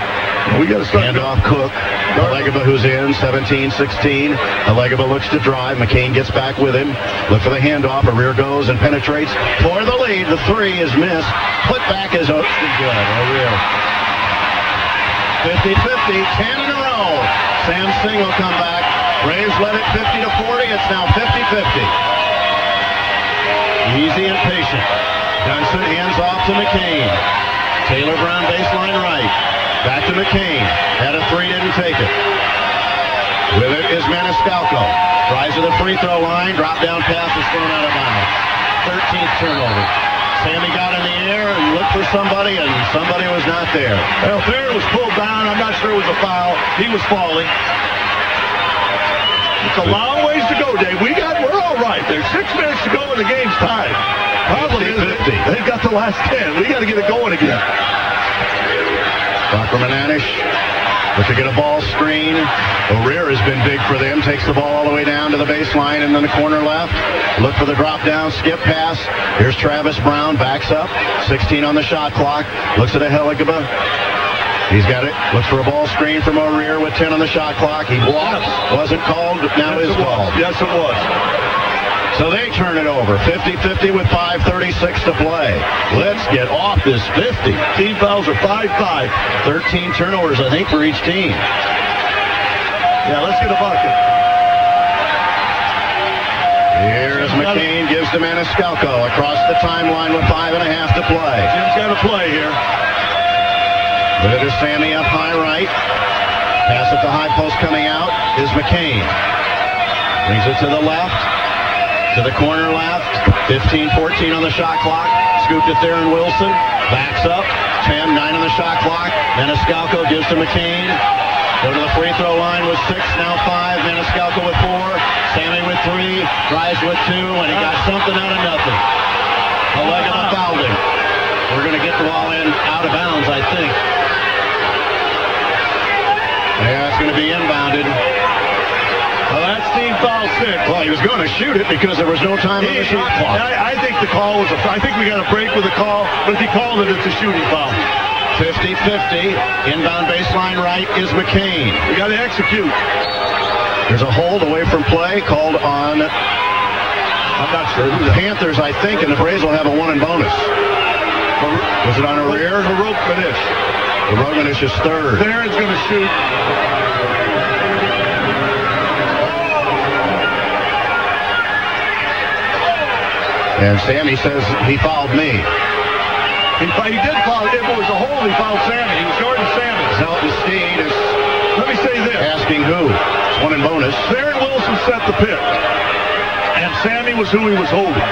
We got to start. Hand off Cook. Halegaba, who's in, 17-16. Halegaba looks to drive. McCain gets back with him. Look for the handoff. O'Rear goes and penetrates for the lead. The 3 is missed. Put back is good. O'Rear. 50-50. 10 in a row. Sam Singh will come back. Braves led it 50-40. It's now 50-50. Easy and patient. Dunson hands off to McCain. Taylor Brown baseline right. Back to McCain. Had a 3, didn't take it. With it is Maniscalco. Tries to the free throw line. Drop down pass is thrown out of bounds. 13th turnover. Sammy got in the air and looked for somebody, and somebody was not there. Well, Theron was pulled down. I'm not sure it was a foul. He was falling. It's a long ways to go, Dave. We're all right. There's 6 minutes to go and the game's tied. Problem is they've got the last 10. We got to get it going again. Bakramanish look to get a ball screen. O'Rear has been big for them. Takes the ball all the way down to the baseline and then the corner left. Look for the drop down, skip pass. Here's Travis Brown, backs up. 16 on the shot clock. Looks at a Halegaba. He's got it. Looks for a ball screen from O'Rear with 10 on the shot clock. He blocks. Wasn't called, but now is called. Yes, it was. So they turn it over. 50-50 with 5:36 to play. Let's get off this 50. Team fouls are 5-5. 13 turnovers, I think, for each team. Yeah, let's get a bucket. Here's McCain, gives to Maniscalco across the timeline with 5.5 to play. Jim's got to play here. With it is Sammy up high right. Pass at the high post coming out is McCain. Brings it to the left. To the corner left. 15-14 on the shot clock. Scoop to Theron Wilson. Backs up. 10, 9 on the shot clock. Maniscalco gives to McCain. Go to the free throw line with 6, now 5. Maniscalco with 4. Sammy with 3. Drives with 2, and he got something out of nothing. Halegaba fouled him. We're going to get the ball in out of bounds, I think. Yeah, it's going to be inbounded. Well, that's team foul 6. Well, he was going to shoot it because there was no time on the shot clock. I think the call was I think we got a break with the call, but if he called it, it's a shooting foul. 50-50. Inbound baseline right is McCain. We got to execute. There's a hold away from play called on, I'm not sure, the Panthers, I think, and the Braves will have a 1 and bonus. Was it on a rear? Rogmanish. Rogmanish is third. Theron's going to shoot. And Sammy says he fouled me. He did foul. If it was a hold, he fouled Sammy. He was guarding Sammy. Zelton Steed is, let me say this, asking who? It's 1 and bonus. Theron Wilson set the pick. And Sammy was who he was holding.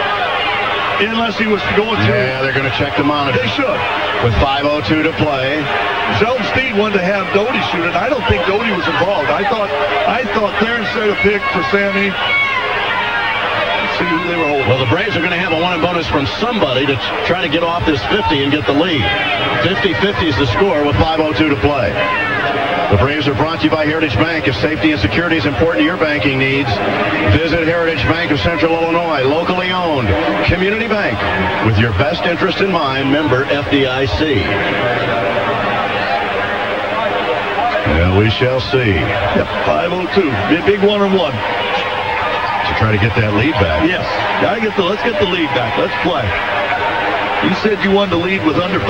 Unless he was going to. Yeah, they're going to check the monitor. They should. With 5:02 to play. Zelton Steed wanted to have Doty shoot it. I don't think Doty was involved. I thought Theron set a pick for Sammy. See who they were holding. Well, the Braves are going to have a 1 and bonus from somebody to try to get off this 50 and get the lead. 50-50 is the score with 5:02 to play. The Braves are brought to you by Heritage Bank. If safety and security is important to your banking needs, visit Heritage Bank of Central Illinois, locally owned community bank with your best interest in mind, member FDIC. Yeah, we shall see. Yep, 5:02. Be a big 1-on-1. To try to get that lead back. Yes, let's get the lead back. Let's play. You said you wanted to lead with under 5.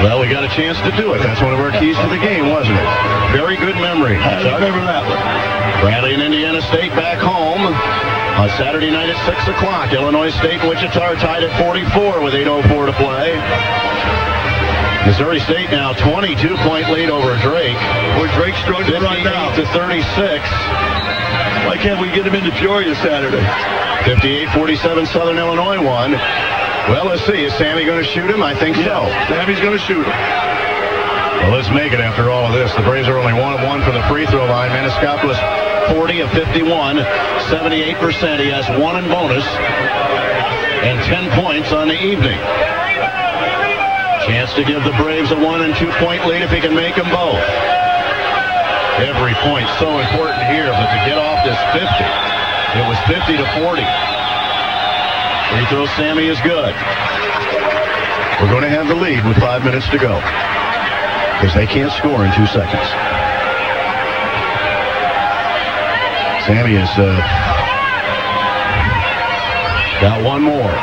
Well, we got a chance to do it. That's one of our keys to the game, wasn't it? Very good memory. I remember that one. Bradley and Indiana State back home on Saturday night at 6 o'clock. Illinois State and Wichita are tied at 44 with 8:04 to play. Missouri State now 22-point lead over Drake. Boy, Drake's struggling right now. 58-36. Why can't we get him into Peoria Saturday? 58-47 Southern Illinois won. Well, let's see. Is Sammy going to shoot him? I think so. Sammy's going to shoot him. Well, let's make it after all of this. The Braves are only 1 of 1 from the free throw line. Maniscalco is 40 of 51, 78%. He has 1 in bonus and 10 points on the evening. Chance to give the Braves a 1 and 2 point lead if he can make them both. Every point so important here, but to get off this 50, it was 50-40. Free throw Sammy is good. We're going to have the lead with 5 minutes to go because they can't score in 2 seconds. Sammy has got 1 more.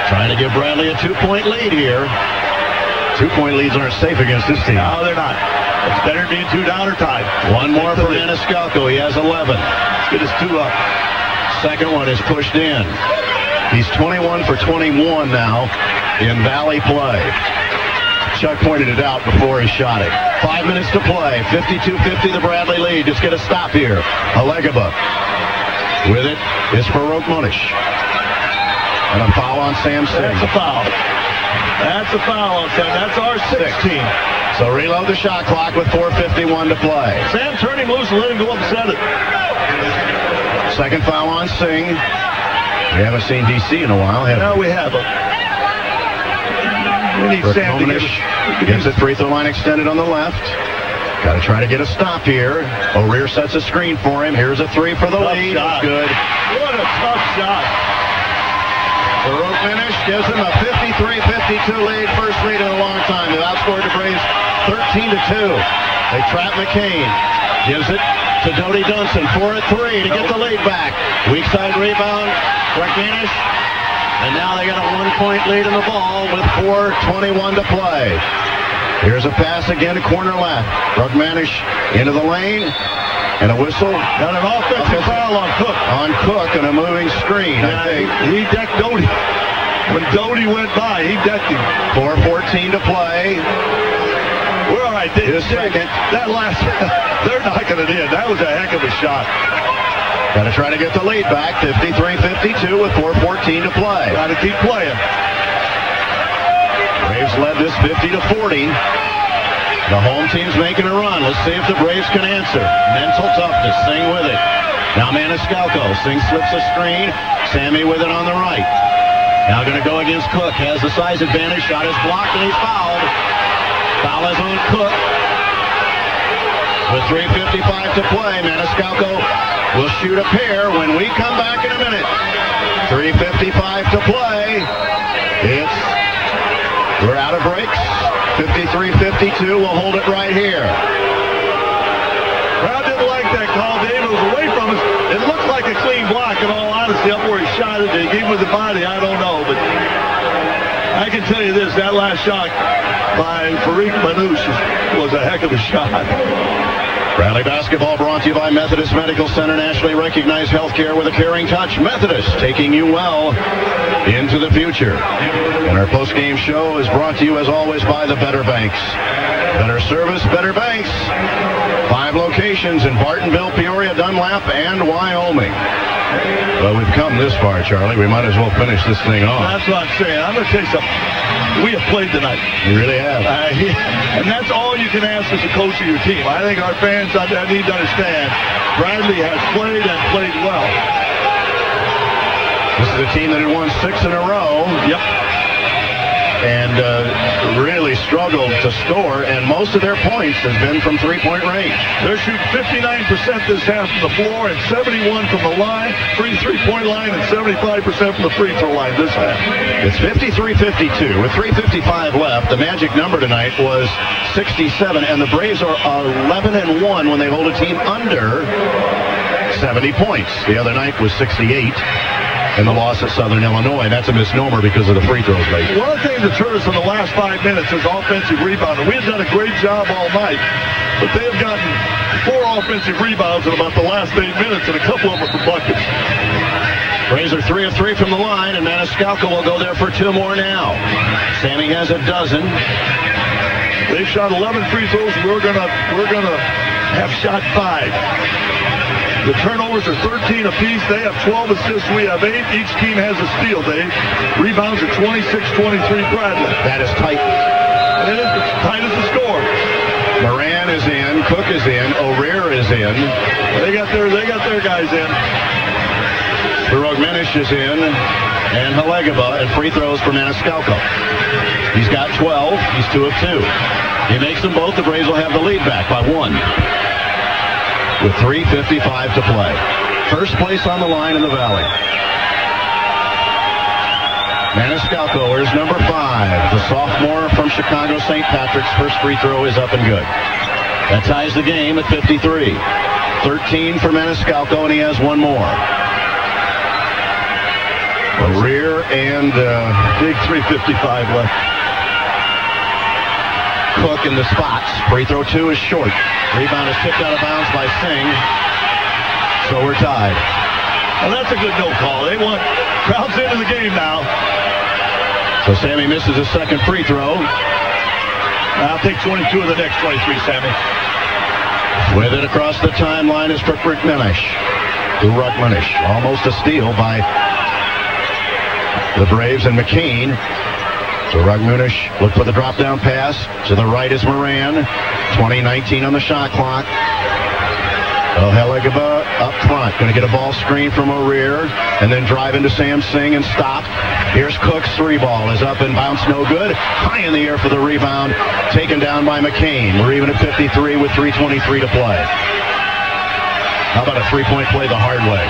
Trying to give Bradley a 2-point lead here. 2-point leads aren't safe against this team. No, they're not. It's better being 2 down or tied. 1 more for Maniscalco. He has 11. Let's get his 2 up. Second one is pushed in. He's 21 for 21 now in Valley play. Chuck pointed it out before he shot it. 5 minutes to play. 52-50 the Bradley lead. Just get a stop here. Alegaba with it is for Rogmanish. And a foul on Sam Singh. That's a foul. That's a foul on Sam. That's our 16. So reload the shot clock with 4:51 to play. Sam, turn him loose and let him go up and set it. Second foul on Singh. We haven't seen DC in a while, have we? No, we haven't. We need Sam to gets the free throw line extended on the left. Got to try to get a stop here. O'Rear sets a screen for him. Here's a 3 for the lead. That's good. What a tough shot. The road finish gives him a 53-52 lead. First lead in a long time. They've outscored the Braves 13-2. They trap McCain. Gives it to Doty Dunson for a 3 to get the lead back. Weak side rebound. Rogmanish. And now they got a 1-point lead in the ball with 4:21 to play. Here's a pass again to corner left. Rogmanish into the lane. And a whistle. Got an offensive foul on Cook. On Cook and a moving screen, I think. He decked Doty. When Doty went by, he decked him. 4:14 to play. We're all right. That last, they're knocking it in. That was a heck of a shot. Got to try to get the lead back. 53-52 with 4:14 to play. Got to keep playing. Braves led this 50-40. The home team's making a run. Let's see if the Braves can answer. Mental toughness. Singh with it. Now Maniscalco. Singh slips a screen. Sammy with it on the right. Now going to go against Cook. Has the size advantage. Shot is blocked, and he's fouled. Foul is on Cook. With 3:55 to play, Maniscalco will shoot a pair when we come back in a minute. 3:55 to play. We're out of breaks. 53-52. We'll hold it right here. Crowd didn't like that call, Dave. It was away from us. It looked like a clean block, in all honesty, up where he shot it. Did he give with the body? I don't know, but I can tell you this, that last shot by Farik Manouche was a heck of a shot. Bradley basketball brought to you by Methodist Medical Center, nationally recognized healthcare with a caring touch. Methodist, taking you well into the future. And our post-game show is brought to you, as always, by the Better Banks. Better service, better banks. 5 locations in Bartonville, Peoria, Dunlap, and Wyoming. Well, we've come this far, Charlie. We might as well finish this thing off. That's what I'm saying. I'm going to tell you something. We have played tonight. You really have. And that's all you can ask as a coach of your team. I think our fans need to understand Bradley has played and played well. This is a team that had won 6 in a row. Yep. And really struggled to score, and most of their points has been from three-point range. They're shooting 59% this half from the floor and 71 from the line, free three-point line, and 75% from the free throw line this half. It's 53-52 with 3:55 left. The magic number tonight was 67, and the Braves are 11-1 when they hold a team under 70 points. The other night was 68. In the loss at Southern Illinois. That's a misnomer because of the free throws late. One of the things that hurt us in the last 5 minutes is offensive rebounding. We have done a great job all night, but they have gotten 4 offensive rebounds in about the last 8 minutes, and a couple of them for buckets. Braves are 3 of 3 from the line, and Maniscalco will go there for 2 more now. Sammy has a dozen. They've shot 11 free throws. We're gonna have shot 5. The turnovers are 13 apiece. They have 12 assists. We have 8. Each team has a steal, Dave. Rebounds are 26-23 Bradley. That is tight. And it is as tight as the score. Moran is in. Cook is in. O'Rear is in. They got their guys in. Birogmenish is in. And Halegaba, and free throws for Maniscalco. He's got 12. He's 2 of 2. He makes them both. The Braves will have the lead back by 1. With 3:55 to play. First place on the line in the Valley. Maniscalco is number 5. The sophomore from Chicago St. Patrick's first free throw is up and good. That ties the game at 53. 13 for Maniscalco, and he has 1 more. O'Rear and big 3:55 left. Cook in the spots. Free throw 2 is short. Rebound is tipped out of bounds by Singh. So we're tied. Well, that's a good no call. They want crowds into the game now. So Sammy misses his second free throw. I'll take 22 of the next 23, Sammy. With it across the timeline is Birogmenish. Almost a steal by the Braves and McCain. Birogmenish look for the drop-down pass. To the right is Moran. 20-19 on the shot clock. Halegaba up front. Going to get a ball screen from O'Rear and then drive into Sam Singh and stop. Here's Cook's 3-ball. Is up and bounce no good. High in the air for the rebound. Taken down by McCain. We're even at 53 with 3:23 to play. How about a 3-point play the hard way?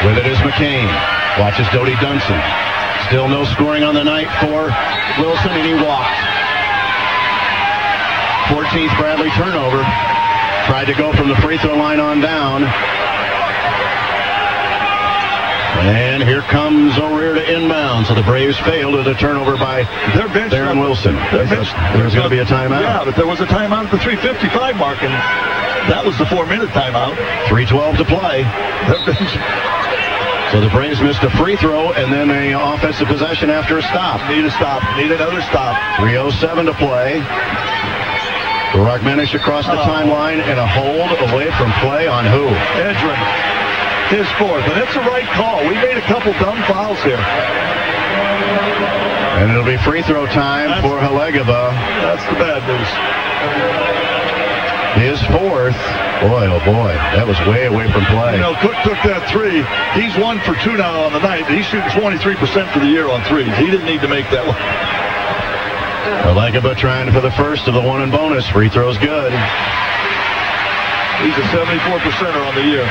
With it is McCain. Watches Dodie Dunson. Still no scoring on the night for Wilson, and he walked. 14th Bradley turnover. Tried to go from the free throw line on down. And here comes O'Rear to inbound. So the Braves failed with a turnover by Darren Wilson. There's going to be a timeout. Yeah, but there was a timeout at the 3:55 mark, and that was the 4-minute timeout. 3:12 to play. So the Braves missed a free throw and then an offensive possession after a stop. Need a stop. Need another stop. 3:07 to play. Birogmenish across the timeline and a hold away from play on who? Edrin. His 4th. And it's the right call. We made a couple dumb fouls here. And it'll be free throw time for Halegaba. That's the bad news. his fourth. Boy, oh boy, that was way away from play. You know, Cook took that three. He's 1 for 2 now on the night. He's shooting 23% for the year on threes. He didn't need to make that one. Alagaba trying for the first of the one and bonus. Free throw's good. He's a 74%er on the year.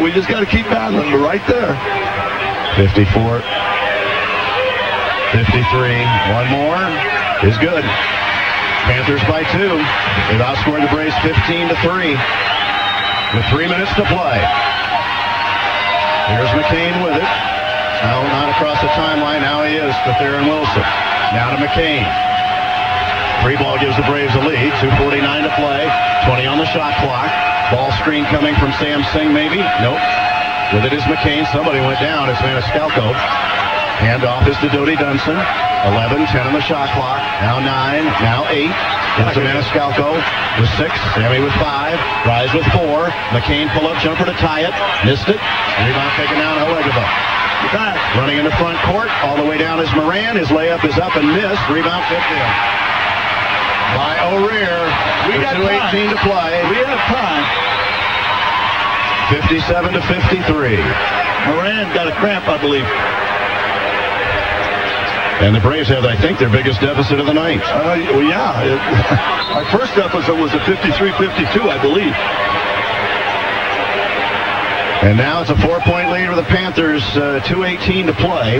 We just got to keep battling. We're right there. 54. 53. One more is good. Panthers by 2. They've outscored the Braves 15-3 with 3 minutes to play. Here's McCain with it. Now not across the timeline. Now he is to Theron Wilson. Now to McCain. Free ball gives the Braves a lead. 2:49 to play. 20 on the shot clock. Ball screen coming from Sam Singh, maybe? Nope. With it is McCain. Somebody went down. It's Maniscalco. Handoff is to Dodie Dunson. 11, 10 on the shot clock. Now 9, now 8. It's to Maniscalco with 6. Sammy with 5. Rise with 4. McCain pull-up jumper to tie it. Missed it. Rebound taken down Halegava. Running into front court. All the way down is Moran. His layup is up and missed. Rebound tipped in by O'Rear. We got 2:18 to play. We have time. 57-53. Moran got a cramp, I believe. And the Braves have, I think, their biggest deficit of the night. Well, yeah. Our first deficit was a 53-52, I believe. And now it's a 4-point lead for the Panthers. 2:18 to play.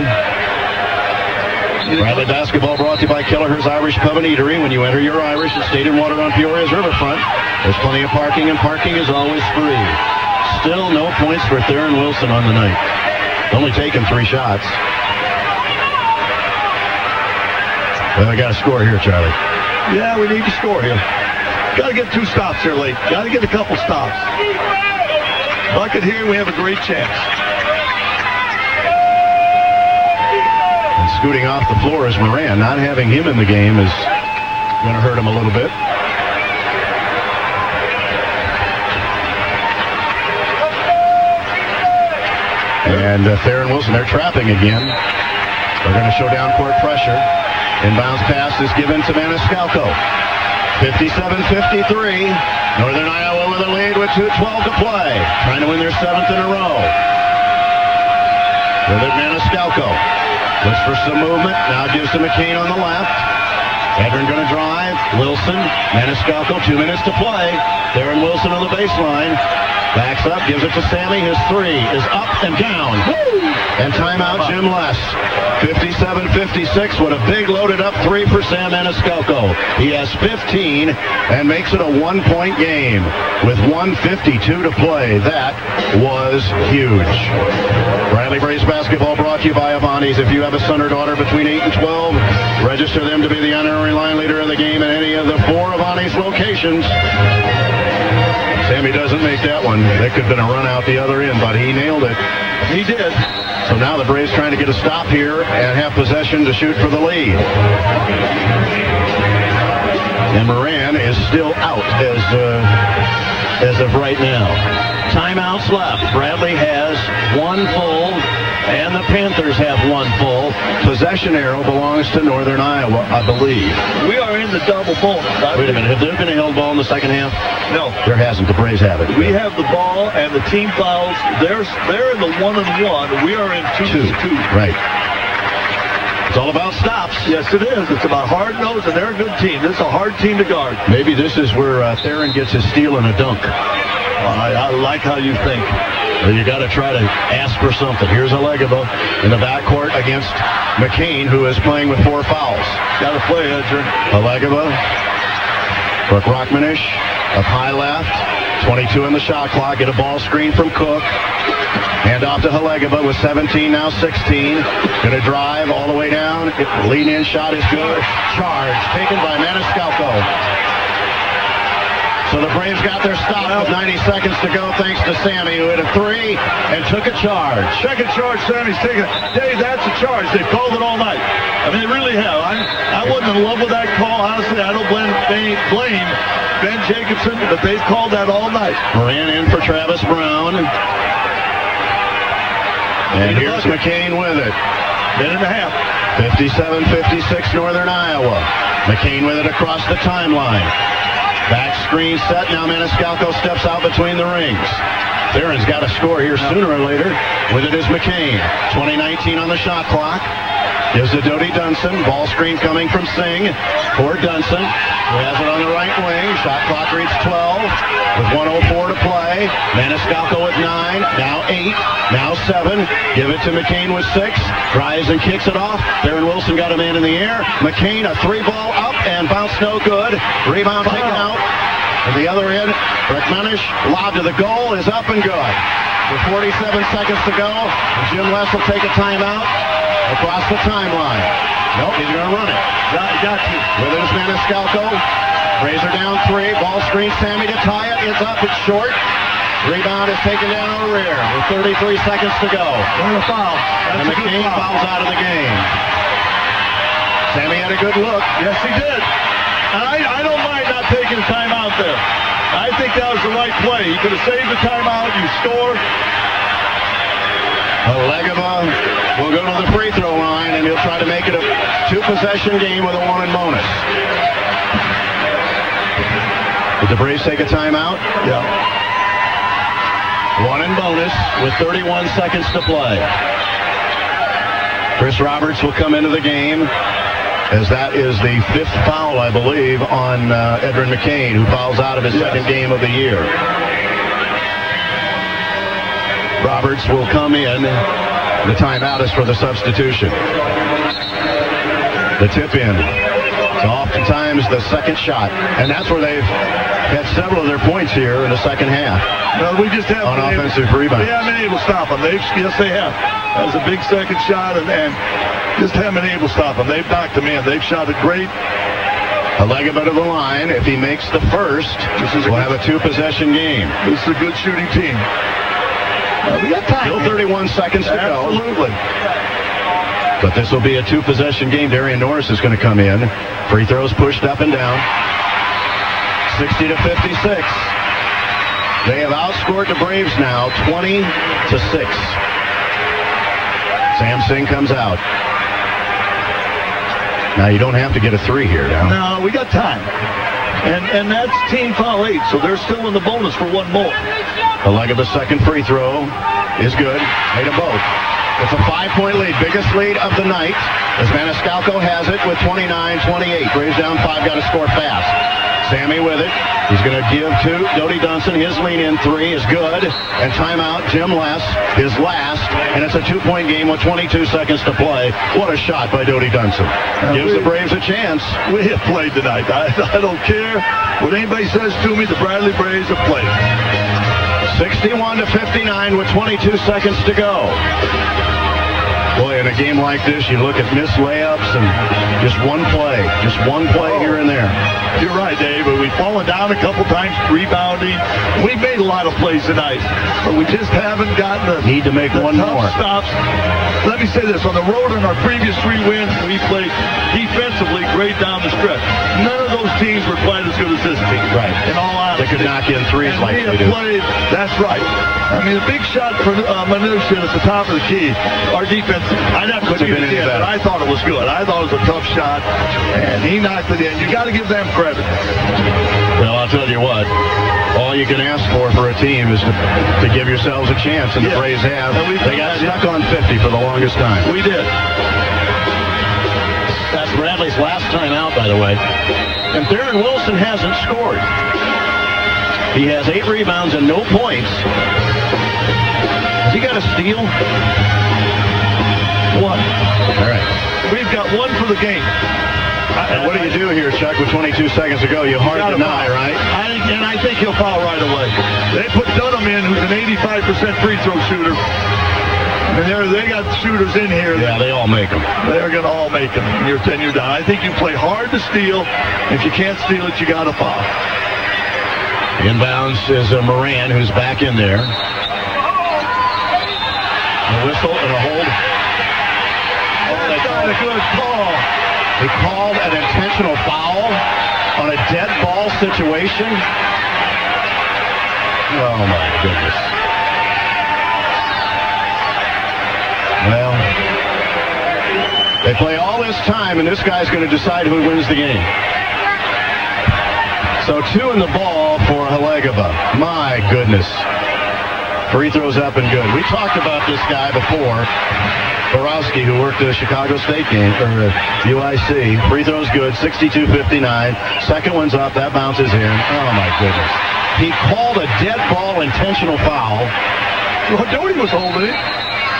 Bradley basketball brought to you by Kelleher's Irish Pub and Eatery. When you enter your Irish at State and Water on Peoria's riverfront, there's plenty of parking, and parking is always free. Still no points for Theron Wilson on the night. Only taken 3 shots. Well, I got to score here, Charlie. Yeah, we need to score here. Got to get 2 stops here late. Got to get a couple stops. Bucket here, we have a great chance. And scooting off the floor is Moran. Not having him in the game is going to hurt him a little bit. And Theron Wilson, they're trapping again. They're going to show down court pressure. Inbounds pass is given to Maniscalco. 57-53. Northern Iowa with a lead with 2:12 to play. Trying to win their 7th in a row. With it, Maniscalco. Looks for some movement. Now gives to McCain on the left. Edrin going to drive. Wilson. Maniscalco, 2 minutes to play. Theron Wilson on the baseline. Backs up, gives it to Sammy. His 3 is up and down. And timeout, Jim Less. 57-56. What a big loaded up 3 for Sam Maniscalco. He has 15 and makes it a 1-point game with 1:52 to play. That was huge. Bradley Braves basketball brought to you by Avanti's. If you have a son or daughter between 8 and 12, register them to be the honorary line leader of the game at any of the 4 Avanti's locations. Sammy doesn't make that one. That could have been a run out the other end, but he nailed it. He did. So now the Braves trying to get a stop here and have possession to shoot for the lead. And Moran is still out as of right now. Timeouts left. Bradley has 1 full, and the Panthers have 1 full. Possession arrow belongs to Northern Iowa, I believe. We are in the double bonus. Wait a minute. Have there been a held ball in the second half? No. There hasn't. The Braves have it. We have the ball and the team fouls. They're in the 1-and-1. We are in 2-2. Right. It's all about stops. Yes, it is. It's about hard nose, and they're a good team. This is a hard team to guard. Maybe this is where Theron gets his steal and a dunk. I like how you think. Well, you got to try to ask for something. Here's Halegava in the backcourt against McCain, who is playing with 4 fouls. Got to play, Edger. Halegava. Brooke Rockmanish up high left. 22 in the shot clock. Get a ball screen from Cook. Hand off to Halegava with 17, now 16. Going to drive all the way down. Lean-in shot is good. Charge taken by Maniscalco. So the Braves got their stop with 90 seconds to go thanks to Sammy, who hit a 3 and took a charge. Second charge, Sammy's taking it. Dave, that's a charge. They've called it all night. I mean, they really have. I wasn't in love with that call. Honestly, I don't blame Ben Jacobson, but they've called that all night. Moran in for Travis Brown. And here's McCain with it. Minute and a half. 57-56 Northern Iowa. McCain with it across the timeline. Back screen set. Now Maniscalco steps out between the rings. Theron's got to score here sooner or later. With it is McCain. 20:19 on the shot clock. Gives to Dodie Dunson. Ball screen coming from Singh for Dunson, who has it on the right wing. Shot clock reads 12 with 1:04 to play. Maniscalco with 9, now 8, now 7. Give it to McCain with 6. Drives and kicks it off. Theron Wilson got a man in the air. McCain, a 3-ball up and bounce no good. Rebound taken out. And the other end, Brekmanish, lob to the goal, is up and good. With 47 seconds to go, Jim West will take a timeout across the timeline. Nope, he's going to run it. Got to. With it is Maniscalco. Razor down 3. Ball screen, Sammy to tie it. It's up, it's short. Rebound is taken down on the rear with 33 seconds to go. What a foul. And McCain fouls out of the game. Sammy had a good look. Yes, he did. And I don't mind not taking a timeout there. I think that was the right play. He could have saved the timeout. You score. Legova will go to the free throw line, and he'll try to make it a 2-possession game with a 1 in bonus. Did the Braves take a timeout? Yeah. 1 in bonus with 31 seconds to play. Chris Roberts will come into the game, as that is the 5th foul, I believe, on Edrin McCain, who fouls out of his second game of the year. Roberts will come in. The timeout is for the substitution. The tip in. Oftentimes the second shot. And that's where they've had several of their points here in the second half. No, we just haven't on offensive rebounds. They haven't been able to stop them. Yes, they have. That was a big second shot, and just haven't been able to stop them. They've knocked them in. They've shot it great. A leg of it to the line. If he makes the first, we'll have a 2-possession game. This is a good shooting team. We got time. Still 31 seconds to go. Absolutely. But this will be a 2-possession game. Darian Norris is going to come in. Free throws pushed up and down. 60 to 56. They have outscored the Braves now 20 to 6. Sam Singh comes out. Now you don't have to get a 3 here now. No, we got time. And that's team foul 8, so they're still in the bonus for 1 more. The leg of a second free throw is good. Made them both. It's a 5-point lead, biggest lead of the night, as Maniscalco has it with 29-28. Braves down 5, got to score fast. Sammy with it. He's going to give to Dodie Dunson. His lean-in 3 is good. And timeout, Jim Less, his last. And it's a 2-point game with 22 seconds to play. What a shot by Dodie Dunson. Gives the Braves a chance. We have played tonight. I don't care what anybody says to me. The Bradley Braves have played. 61 to 59 with 22 seconds to go. Boy, in a game like this, you look at missed layups and just one play here and there. You're right, Dave, but we've fallen down a couple times rebounding. We've made a lot of plays tonight, but we just haven't gotten the need to make one more stops. Let me say this, on the road in our previous 3 wins, we played defensively great down the stretch. None of those teams were quite as good as this team. Right. In all honesty. They could knock in 3s like they do. Played, that's right. I mean, a big shot for Mnuchin at the top of the key. Our defense, I'd have to see it again, but I thought it was good. I thought it was a tough shot, and he knocked it in. You got to give them credit. Well, I'll tell you what. All you can ask for a team is to give yourselves a chance, and the Braves have. They got stuck on 50 for the longest time. We did. That's Bradley's last time out, by the way. And Theron Wilson hasn't scored. He has 8 rebounds and no points. Has he got a steal? 1. All right. We've got 1 for the game. And what do you do here, Chuck, with 22 seconds to go? You hard deny, right? I think he'll foul right away. They put Dunham in, who's an 85% free throw shooter. And they got shooters in here. Yeah, they all make them. They're going to all make them. And you're done. I think you play hard to steal. If you can't steal it, you got to foul. Inbounds is Moran, who's back in there. A whistle and a hold. That's not a good call. He called an intentional foul on a dead ball situation. Oh, my goodness. Well, they play all this time, and this guy's going to decide who wins the game. So 2 in the ball for Halegaba. My goodness. Free throws up and good. We talked about this guy before. Borowski, who worked at the Chicago State game, or UIC. Free throws good, 62-59. Second one's up, that bounces in. Oh my goodness. He called a dead ball intentional foul. Well, Doty was holding it.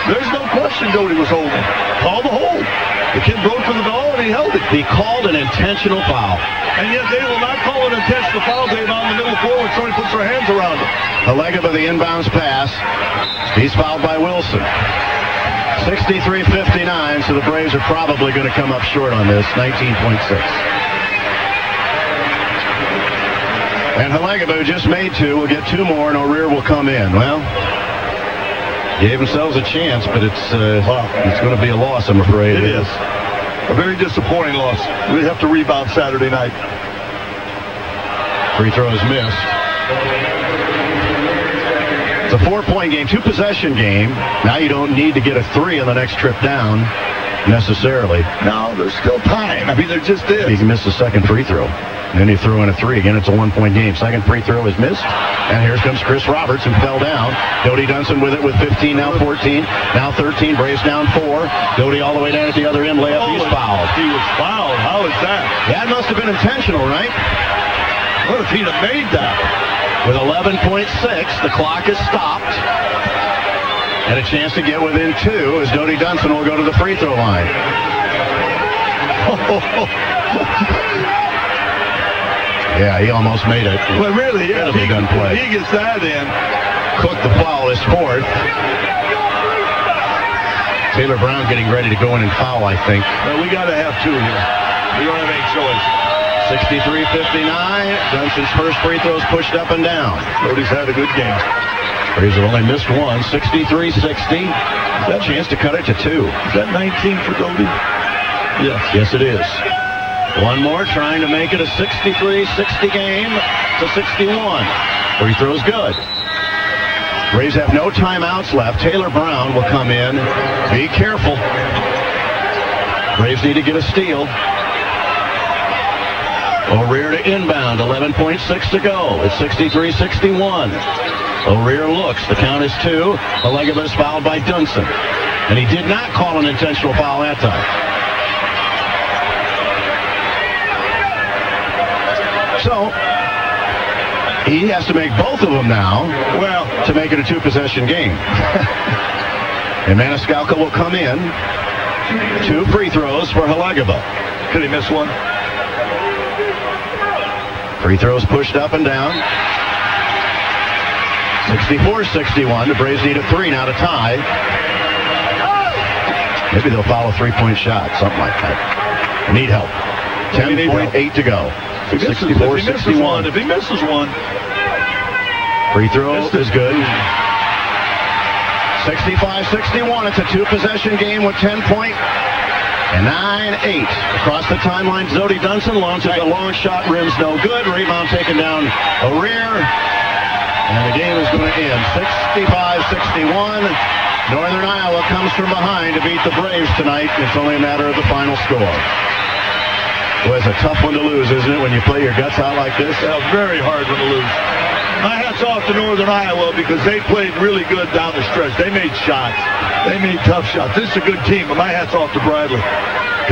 There's no question Doty was holding it. Call the hold. The kid broke for the ball and he held it. He called an intentional foul. And yet they will not call an intentional foul, Dave, on the middle floor when somebody puts their hands around him. Halegaba, the inbounds pass. He's fouled by Wilson. 63-59, so the Braves are probably going to come up short on this, 19.6. And Halegaba, who just made 2, will get 2 more, and O'Rear will come in. Well, gave themselves a chance, but it's going to be a loss, I'm afraid. It is. A very disappointing loss. We have to rebound Saturday night. Free throw is missed. It's a 4-point game, 2-possession game. Now you don't need to get a 3 on the next trip down, necessarily. No, there's still time. I mean, there just is. He can miss the second free throw. Then he threw in a 3. Again, it's a 1-point game. Second free throw is missed. And here comes Chris Roberts, who fell down. Doty Dunson with it with 15, now 14, now 13. Braves down 4. Doty all the way down at the other end. Layup, he's fouled. He was fouled. How is that? That must have been intentional, right? What if he'd have made that? With 11.6, the clock is stopped. And a chance to get within 2 as Doty Dunson will go to the free throw line. Yeah, he almost made it. Well, really, yeah. He done play. He gets that in. Cook, the foul, is 4th. Taylor Brown getting ready to go in and foul, I think. Well, we got to have 2 here. We don't have any choice. 63-59. Dunson's first free throw is pushed up and down. Doty's had a good game. Braves have only missed 1. 63-60. That chance to cut it to 2. Is that 19 for Doty? Yes. Yes, it is. 1 more, trying to make it a 63-60 game to 61. Free throw's good. Braves have no timeouts left. Taylor Brown will come in. Be careful. Braves need to get a steal. O'Rear to inbound. 11.6 to go. It's 63-61. O'Rear looks. The count is 2. Halegaba is fouled by Dunson. And he did not call an intentional foul that time. So, he has to make both of them now, well, to make it a 2-possession game. And Maniscalco will come in. 2 free throws for Halegaba. Could he miss 1? Free throws pushed up and down. 64-61. The Braves need a 3 now to tie. Maybe they'll foul a 3-point shot, something like that. Need help. 10.8 to go. 64-61. If he misses 1. Free throw is good. 65-61. It's a 2-possession game with 10 point. And 9-8. Across the timeline, Doty Dunson launches a long shot. Rims no good. Rebound taken down O'Rear. And the game is going to end 65-61. Northern Iowa comes from behind to beat the Braves tonight. It's only a matter of the final score. Well, it's a tough one to lose, isn't it, when you play your guts out like this? Yeah, very hard one to lose. My hat's off to Northern Iowa because they played really good down the stretch. They made shots. They made tough shots. This is a good team, but my hat's off to Bradley.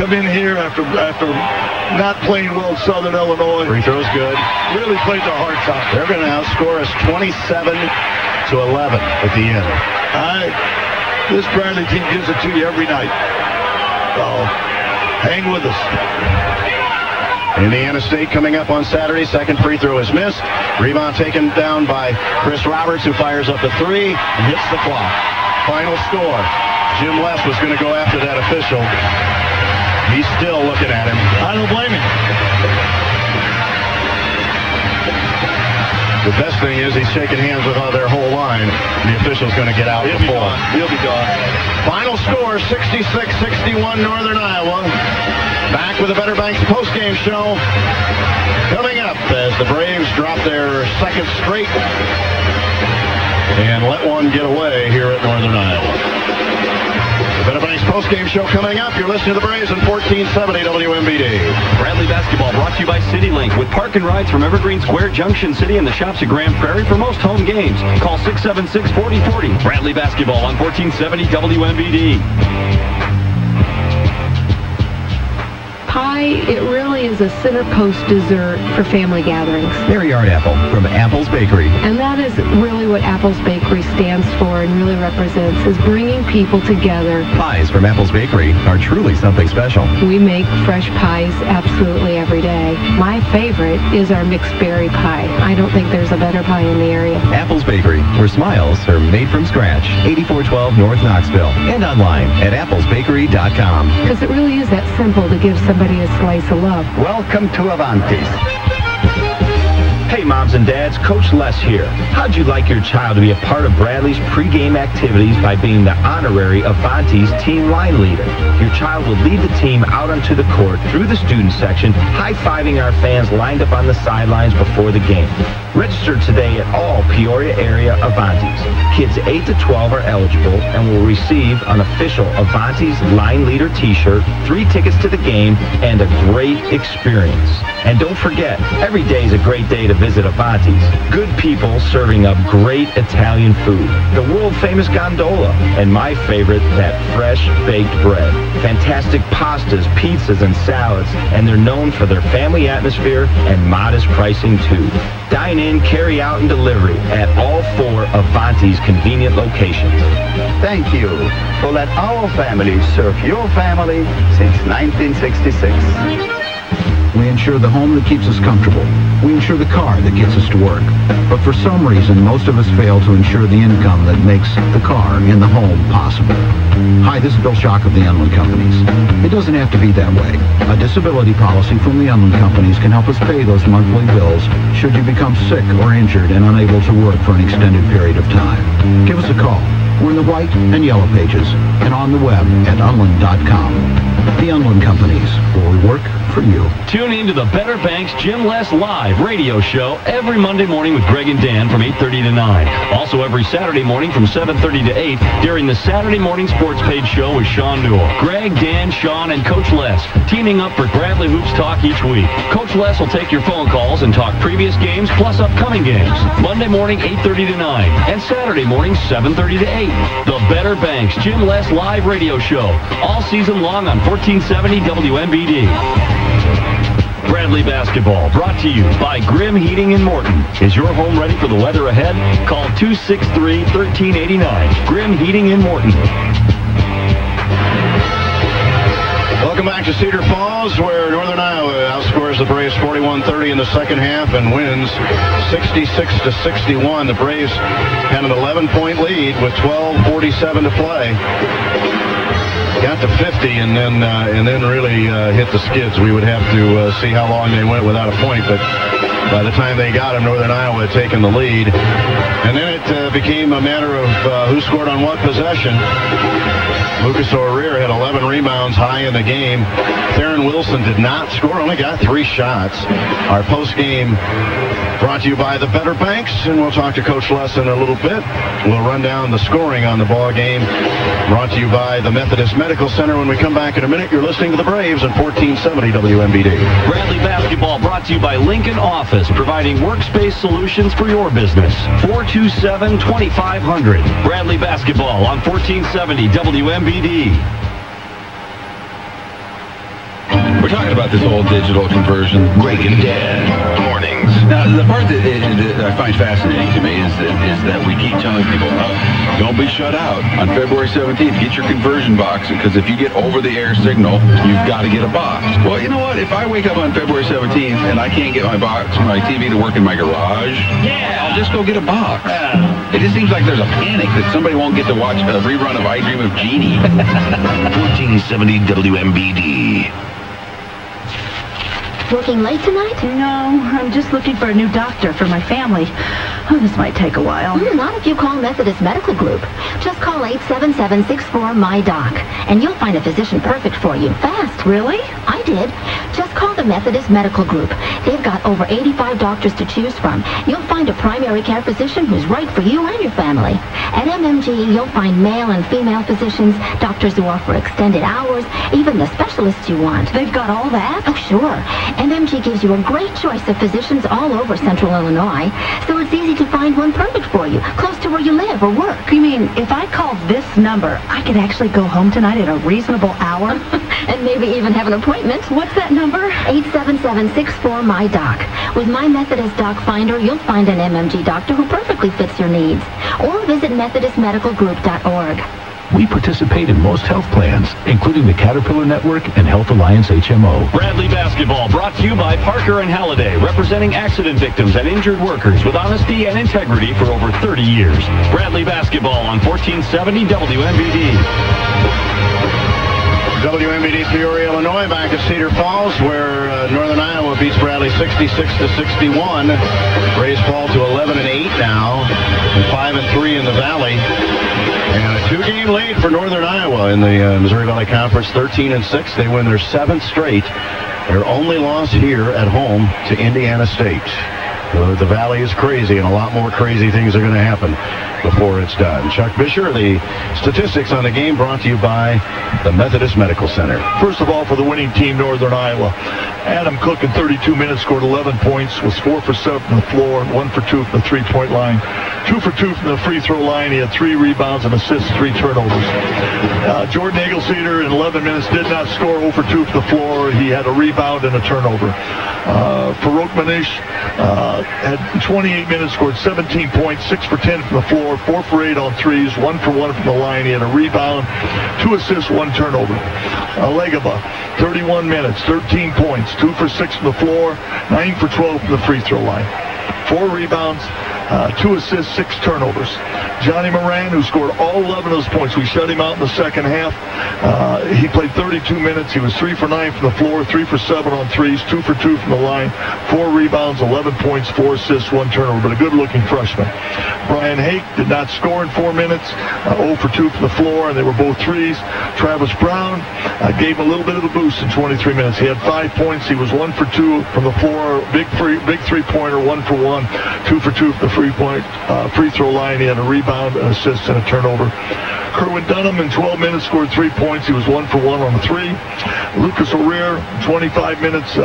Come in here after not playing well at Southern Illinois. Free throw's good. Really played their hearts out. They're going to outscore us 27-11 at the end. This Bradley team gives it to you every night. So, hang with us. Indiana State coming up on Saturday. Second free throw is missed. Rebound taken down by Chris Roberts, who fires up the 3 and hits the clock. Final score. Jim Leff was going to go after that official. He's still looking at him. I don't blame him. The best thing is he's shaking hands with their whole line. The official's going to get out before. He'll be gone. Final score, 66-61 Northern Iowa. Back with the Better Banks postgame show. Coming up as the Braves drop their second straight and let one get away here at Northern Iowa. Better Banks postgame show coming up. You're listening to the Braves on 1470 WMBD. Bradley Basketball brought to you by CityLink with park and rides from Evergreen Square, Junction City, and the shops at Grand Prairie for most home games. Call 676-4040. Bradley Basketball on 1470 WMBD. Pie, it really is a center post dessert for family gatherings. Mary Yard Apple from Apple's Bakery. And that is really what Apple's Bakery stands for and really represents, is bringing people together. Pies from Apple's Bakery are truly something special. We make fresh pies absolutely every day. My favorite is our mixed berry pie. I don't think there's a better pie in the area. Apple's Bakery, where smiles are made from scratch. 8412 North Knoxville. And online at applesbakery.com. Because it really is that simple to give somebody a slice of love. Welcome to Avanti's. Hey, moms and dads, Coach Les here. How'd you like your child to be a part of Bradley's pregame activities by being the honorary Avanti's team line leader? Your child will lead the team out onto the court through the student section, high-fiving our fans lined up on the sidelines before the game. Register today at all Peoria area Avanti's. Kids 8 to 12 are eligible and will receive an official Avanti's line leader t-shirt, 3 tickets to the game, and a great experience. And don't forget, every day is a great day to visit Avanti's. Good people serving up great Italian food, the world-famous gondola, and my favorite, that fresh baked bread. Fantastic pastas, pizzas, and salads, and they're known for their family atmosphere and modest pricing too. Dine in, carry out, and delivery at all 4 Avanti's convenient locations. Thank you for letting our family serve your family since 1966. We insure the home that keeps us comfortable. We insure the car that gets us to work. But for some reason, most of us fail to insure the income that makes the car and the home possible. Hi, this is Bill Schock of the Unland Companies. It doesn't have to be that way. A disability policy from the Unland Companies can help us pay those monthly bills should you become sick or injured and unable to work for an extended period of time. Give us a call. We're in the white and yellow pages and on the web at unland.com. The Unland Companies, where we work for you. Tune in to the Better Banks Jim Les Live radio show every Monday morning with Greg and Dan from 8:30 to 9. Also every Saturday morning from 7:30 to 8 during the Saturday Morning Sports Page show with Sean Newell. Greg, Dan, Sean, and Coach Les teaming up for Bradley Hoops Talk each week. Coach Les will take your phone calls and talk previous games plus upcoming games. Monday morning 8:30 to 9 and Saturday morning 7:30 to 8. The Better Banks Jim Les Live radio show all season long on 1470 WMBD. Bradley Basketball brought to you by Grimm Heating in Morton. Is your home ready for the weather ahead? Call 263-1389. Grimm Heating in Morton. Welcome back to Cedar Falls, where Northern Iowa outscores the Braves 41-30 in the second half and wins 66-61. The Braves had an 11-point lead with 12:47 to play. Got to 50 and then really hit the skids. We would have to see how long they went without a point, but by the time they got him, Northern Iowa had taken the lead. And then it became a matter of who scored on what possession. Lucas O'Rear had 11 rebounds high in the game. Theron Wilson did not score, only got 3 shots. Our post-game brought to you by the Better Banks, and we'll talk to Coach Les in a little bit. We'll run down the scoring on the ball game. Brought to you by the Methodist Medical Center. When we come back in a minute, you're listening to the Braves on 1470 WMBD. Bradley Basketball brought to you by Lincoln Office, providing workspace solutions for your business. 427-2500. Bradley Basketball on 1470 WMBD. We're talking about this whole digital conversion. Greg and Dan, mornings. Now, the part that I find fascinating to me is that we keep telling people, don't be shut out. On February 17th, get your conversion box, because if you get over-the-air signal, you've got to get a box. Well, you know what? If I wake up on February 17th and I can't get my TV to work in my garage, I'll just go get a box. It just seems like there's a panic that somebody won't get to watch a rerun of I Dream of Jeannie. 1470 WMBD. Working late tonight? No, I'm just looking for a new doctor for my family. Oh, this might take a while. Not if you call Methodist Medical Group. Just call 877-64-MY-DOC, and you'll find a physician perfect for you fast. Really? I did. Just call the Methodist Medical Group. They've got over 85 doctors to choose from. You'll find a primary care physician who's right for you and your family. At MMGE, you'll find male and female physicians, doctors who offer extended hours, even the specialists you want. They've got all that? Oh, sure. MMG gives you a great choice of physicians all over Central Illinois, so it's easy to find one perfect for you, close to where you live or work. You mean if I called this number, I could actually go home tonight at a reasonable hour? And maybe even have an appointment. What's that number? 877-64-MY-DOC. With My Methodist Doc Finder, you'll find an MMG doctor who perfectly fits your needs. Or visit MethodistMedicalGroup.org. We participate in most health plans, including the Caterpillar Network and Health Alliance HMO. Bradley Basketball brought to you by Parker and Halliday, representing accident victims and injured workers with honesty and integrity for over 30 years. Bradley Basketball on 1470 WMBD. WMBD Peoria, Illinois, back at Cedar Falls, where Northern Iowa beats Bradley 66-61. Braves fall to 11-8 now, and 5-3 in the Valley. And a 2-game lead for Northern Iowa in the Missouri Valley Conference, 13-6. They win their 7th straight. Their only loss here at home to Indiana State. The Valley is crazy, and a lot more crazy things are going to happen before it's done. Chuck Bisher, the statistics on the game brought to you by the Methodist Medical Center. First of all, for the winning team, Northern Iowa, Adam Cook in 32 minutes scored 11 points, was 4 for 7 from the floor, 1 for 2 from the three-point line, 2 for 2 from the free throw line. He had 3 rebounds and assists, 3 turnovers. Jordan Eagleseder in 11 minutes did not score, 0 for 2 from the floor. He had a rebound and a turnover. Farouk Manish had 28 minutes, scored 17 points, 6 for 10 from the floor, 4 for 8 on threes, 1 for 1 from the line. He had a rebound, 2 assists, 1 turnover. Legaba, 31 minutes, 13 points, 2 for 6 from the floor, 9 for 12 from the free throw line. 4 rebounds, 2 assists, 6 turnovers. Johnny Moran, who scored all 11 of those points. We shut him out in the second half. He played 32 minutes. He was 3 for 9 from the floor, 3 for 7 on threes, 2 for 2 from the line, 4 rebounds, 11 points, 4 assists, 1 turnover, but a good-looking freshman. Brian Hake did not score in 4 minutes, 0 for 2 from the floor, and they were both threes. Travis Brown gave him a little bit of a boost in 23 minutes. He had 5 points. He was 1 for 2 from the floor, big three-pointer, 1 for 1, 2 for 2 from the free throw line. He had a rebound, an assist, and a turnover. Kerwin Dunham in 12 minutes scored 3 points. He was 1 for 1 on the 3. Lucas O'Rear, 25 minutes,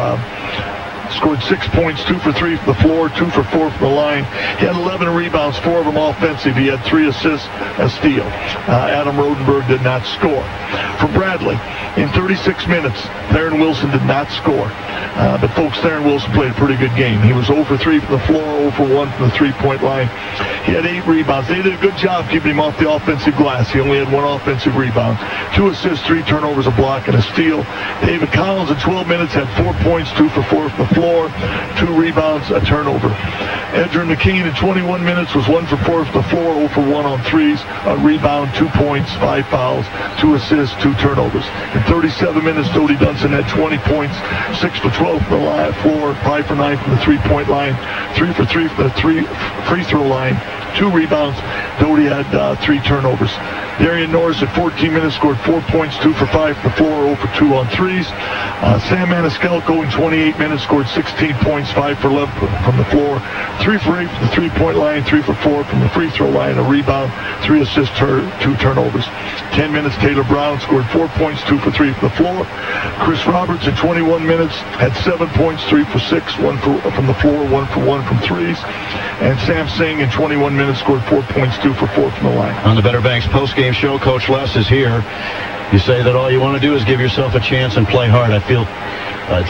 scored 6 points, 2 for 3 from the floor, 2 for 4 from the line. He had 11 rebounds, 4 of them offensive. He had 3 assists, a steal. Adam Rodenberg did not score. For Bradley, in 36 minutes, Theron Wilson did not score. But folks, Theron Wilson played a pretty good game. He was 0 for 3 from the floor, 0 for 1 from the three-point line. He had 8 rebounds. They did a good job keeping him off the offensive glass. He only had 1 offensive rebound, 2 assists, 3 turnovers, a block, and a steal. David Collins in 12 minutes had 4 points, 2 for 4 from the floor, 2 rebounds, a turnover. Edrin McKean in 21 minutes was 1 for 4 from the floor, 0 for 1 on threes, a rebound, 2 points, 5 fouls, 2 assists, 2 turnovers. In 37 minutes, Dodie Dunson had 20 points, 6 for 12 from the floor, 5 for 9 from the three-point line, 3 for 3 from the free throw line, 2 rebounds. Dodie had 3 turnovers. Darian Norris at 14 minutes scored 4 points, 2 for 5 from the floor, 0 for 2 on threes. Sam Maniscalco in 28 minutes scored 16 points, 5 for 11 from the floor, 3 for 8 from the three-point line, 3 for 4 from the free throw line, a rebound, 3 assists, 2 turnovers. 10 minutes, Taylor Brown scored 4 points, 2 for 3 from the floor. Chris Roberts in 21 minutes had 7 points, 3 for 6, 1 from the floor, 1 for 1 from threes. And Sam Singh in 21 minutes scored 4 points, 2 for 4 from the line. On the Better Banks postgame show, Coach Les is here. You say that all you want to do is give yourself a chance and play hard. I feel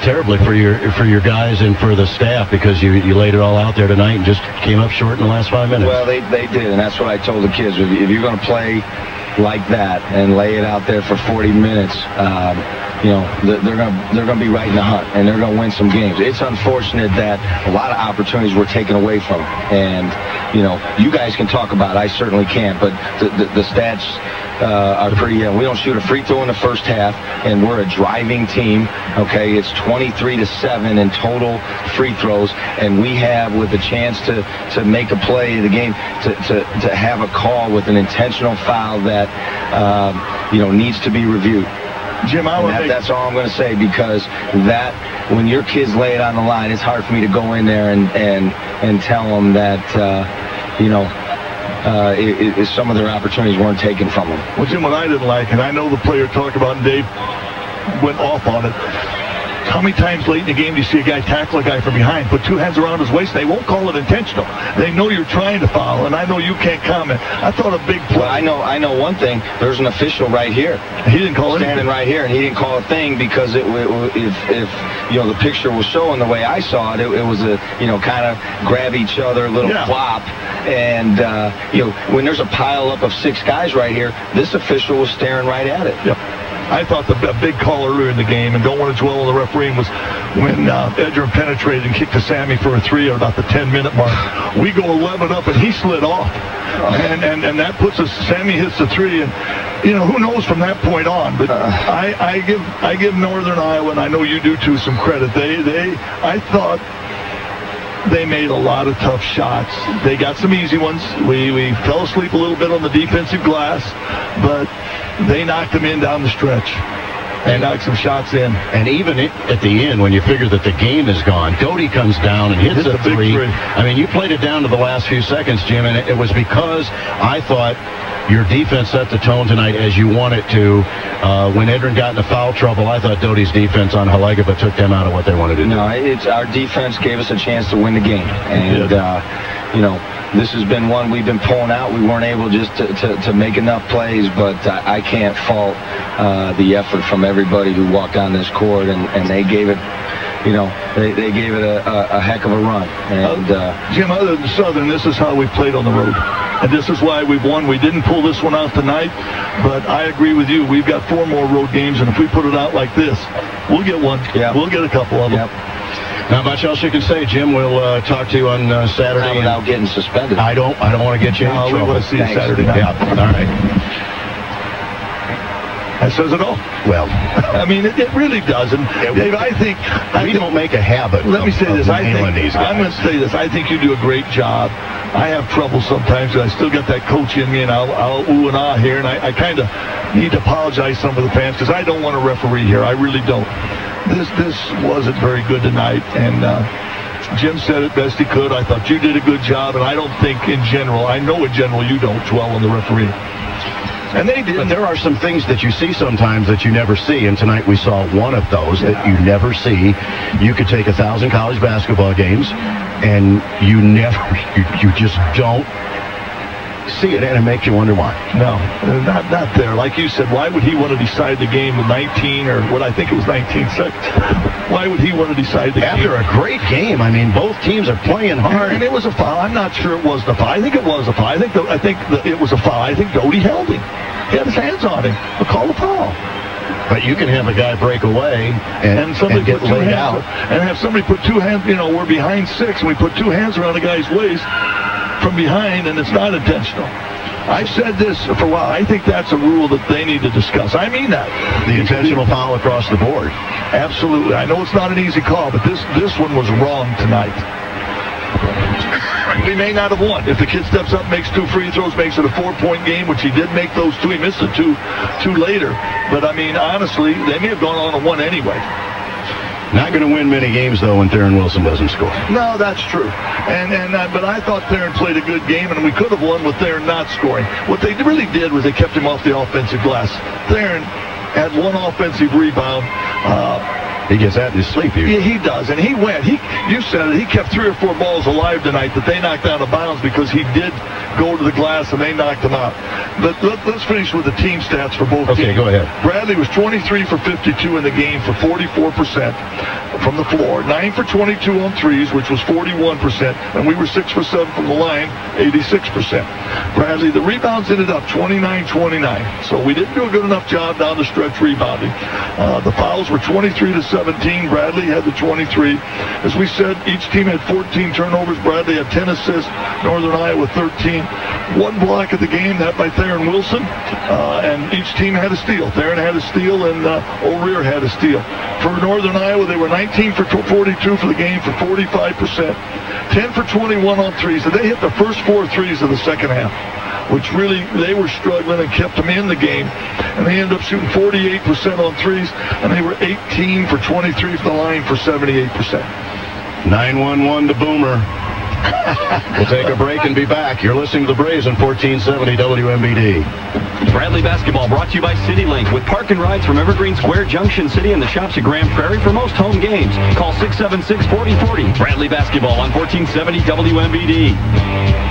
terribly for your guys and for the staff, because you laid it all out there tonight and just came up short in the last 5 minutes. Well, they did, and that's what I told the kids. If you're going to play like that and lay it out there for 40 minutes, they're going to be right in the hunt, and they're going to win some games. It's unfortunate that a lot of opportunities were taken away from them. And, you guys can talk about it. I certainly can't, but the stats are pretty. We don't shoot a free throw in the first half, and we're a driving team. Okay, it's 23-7 in total free throws, and we have, with a chance to make a play of the game, to have a call with an intentional foul that needs to be reviewed. Jim, that's all I'm going to say, because that, when your kids lay it on the line, it's hard for me to go in there and tell them that, some of their opportunities weren't taken from them. Well, Jim, what I didn't like, and I know the player talked about, and Dave went off on it, how many times late in the game do you see a guy tackle a guy from behind, put two hands around his waist? They won't call it intentional. They know you're trying to foul, and I know you can't comment. I thought a big play. Well, I know one thing. There's an official right here. He didn't call it standing right here, and he didn't call a thing, because if the picture was showing the way I saw it, it was a kind of grab each other little flop, and when there's a pile up of 6 guys right here, this official was staring right at it. Yep. I thought the big call earlier in the game, and don't want to dwell on the refereeing, was when Edgerrin penetrated and kicked to Sammy for a 3 at about the 10-minute mark. We go 11 up, and he slid off. And that puts us, Sammy hits the 3, and, who knows from that point on. But I give Northern Iowa, and I know you do too, some credit. I thought they made a lot of tough shots. They got some easy ones. We fell asleep a little bit on the defensive glass, but they knocked them in down the stretch. And knocked some shots in. And even at the end, when you figure that the game is gone, Doty comes down and hits a 3. I mean, you played it down to the last few seconds, Jim, and it was because I thought your defense set the tone tonight as you want it to. When Edgerrin got into foul trouble, I thought Doty's defense on Halegova took them out of what they wanted to do. No, our defense gave us a chance to win the game. And, this has been one we've been pulling out. We weren't able just to make enough plays, but I can't fault the effort from everybody who walked on this court, and they gave it, they gave it a heck of a run. And Jim, other than Southern, this is how we played on the road. And this is why we've won. We didn't pull this one out tonight, but I agree with you. We've got 4 more road games, and if we put it out like this, we'll get one. Yeah. We'll get a couple of them. Yep. Not much else you can say, Jim. We'll talk to you on Saturday. Without getting suspended. I don't want to get you in trouble. We want to see you Saturday night. Yeah, all right. That says it all. Well, I mean, it really does. And Dave, I think we don't make a habit. Let me say this. I'm going to say this. I think you do a great job. I have trouble sometimes, but I still got that coach in me, and I'll ooh and ah here, and I kind of need to apologize to some of the fans, because I don't want to referee here. I really don't. This wasn't very good tonight, and Jim said it best he could. I thought you did a good job, and I don't think in general, I know in general you don't dwell on the referee. And they did. But there are some things that you see sometimes that you never see, and tonight we saw one of those that you never see. You could take 1,000 college basketball games, and you just don't see it, and it makes you wonder why. No, not there. Like you said, why would he want to decide the game with 19, or what I think it was 19 seconds? Why would he want to decide the game? After a great game, I mean, both teams are playing hard. And it was a foul. I'm not sure it was the foul. I think it was a foul. I think it was a foul. I think Doty held him. He had his hands on him. But call the foul. But you can have a guy break away and somebody get laid out. And have somebody put 2 hands, we're behind 6, and we put 2 hands around a guy's waist from behind, and it's not intentional. I've said this for a while. I think that's a rule that they need to discuss. I mean that. The intentional foul across the board. Absolutely. I know it's not an easy call, but this one was wrong tonight. We may not have won. If the kid steps up, makes 2 free throws, makes it a 4-point game, which he did make those 2. He missed the two later. But, I mean, honestly, they may have gone on and won anyway. Not going to win many games, though, when Theron Wilson doesn't score. No, that's true. But I thought Theron played a good game, and we could have won with Theron not scoring. What they really did was they kept him off the offensive glass. Theron had 1 offensive rebound. He gets that in his sleep here. Yeah, he does, and he went. You said it. He kept 3 or 4 balls alive tonight that they knocked out of bounds because he did go to the glass and they knocked him out. But let's finish with the team stats for both teams. Okay, go ahead. Bradley was 23 for 52 in the game for 44% from the floor, 9 for 22 on threes, which was 41%, and we were 6 for 7 from the line, 86%. Bradley, the rebounds ended up 29-29, so we didn't do a good enough job down the stretch rebounding. The fouls were 23-7 17. Bradley had the 23. As we said, each team had 14 turnovers. Bradley had 10 assists. Northern Iowa 13. One block of the game, that by Theron Wilson. And each team had a steal. Theron had a steal, and O'Rear had a steal. For Northern Iowa, they were 19 for 42 for the game for 45%. 10 for 21 on threes. So they hit the first 4 threes of the second half, which really, they were struggling and kept them in the game. And they ended up shooting 48% on threes, and they were 18 for 23 from the line for 78%. 9-1-1 to Boomer. We'll take a break and be back. You're listening to the Braves on 1470 WMBD. Bradley basketball brought to you by CityLink with park and rides from Evergreen Square, Junction City, and the shops at Grand Prairie for most home games. Call 676-4040. Bradley basketball on 1470 WMBD.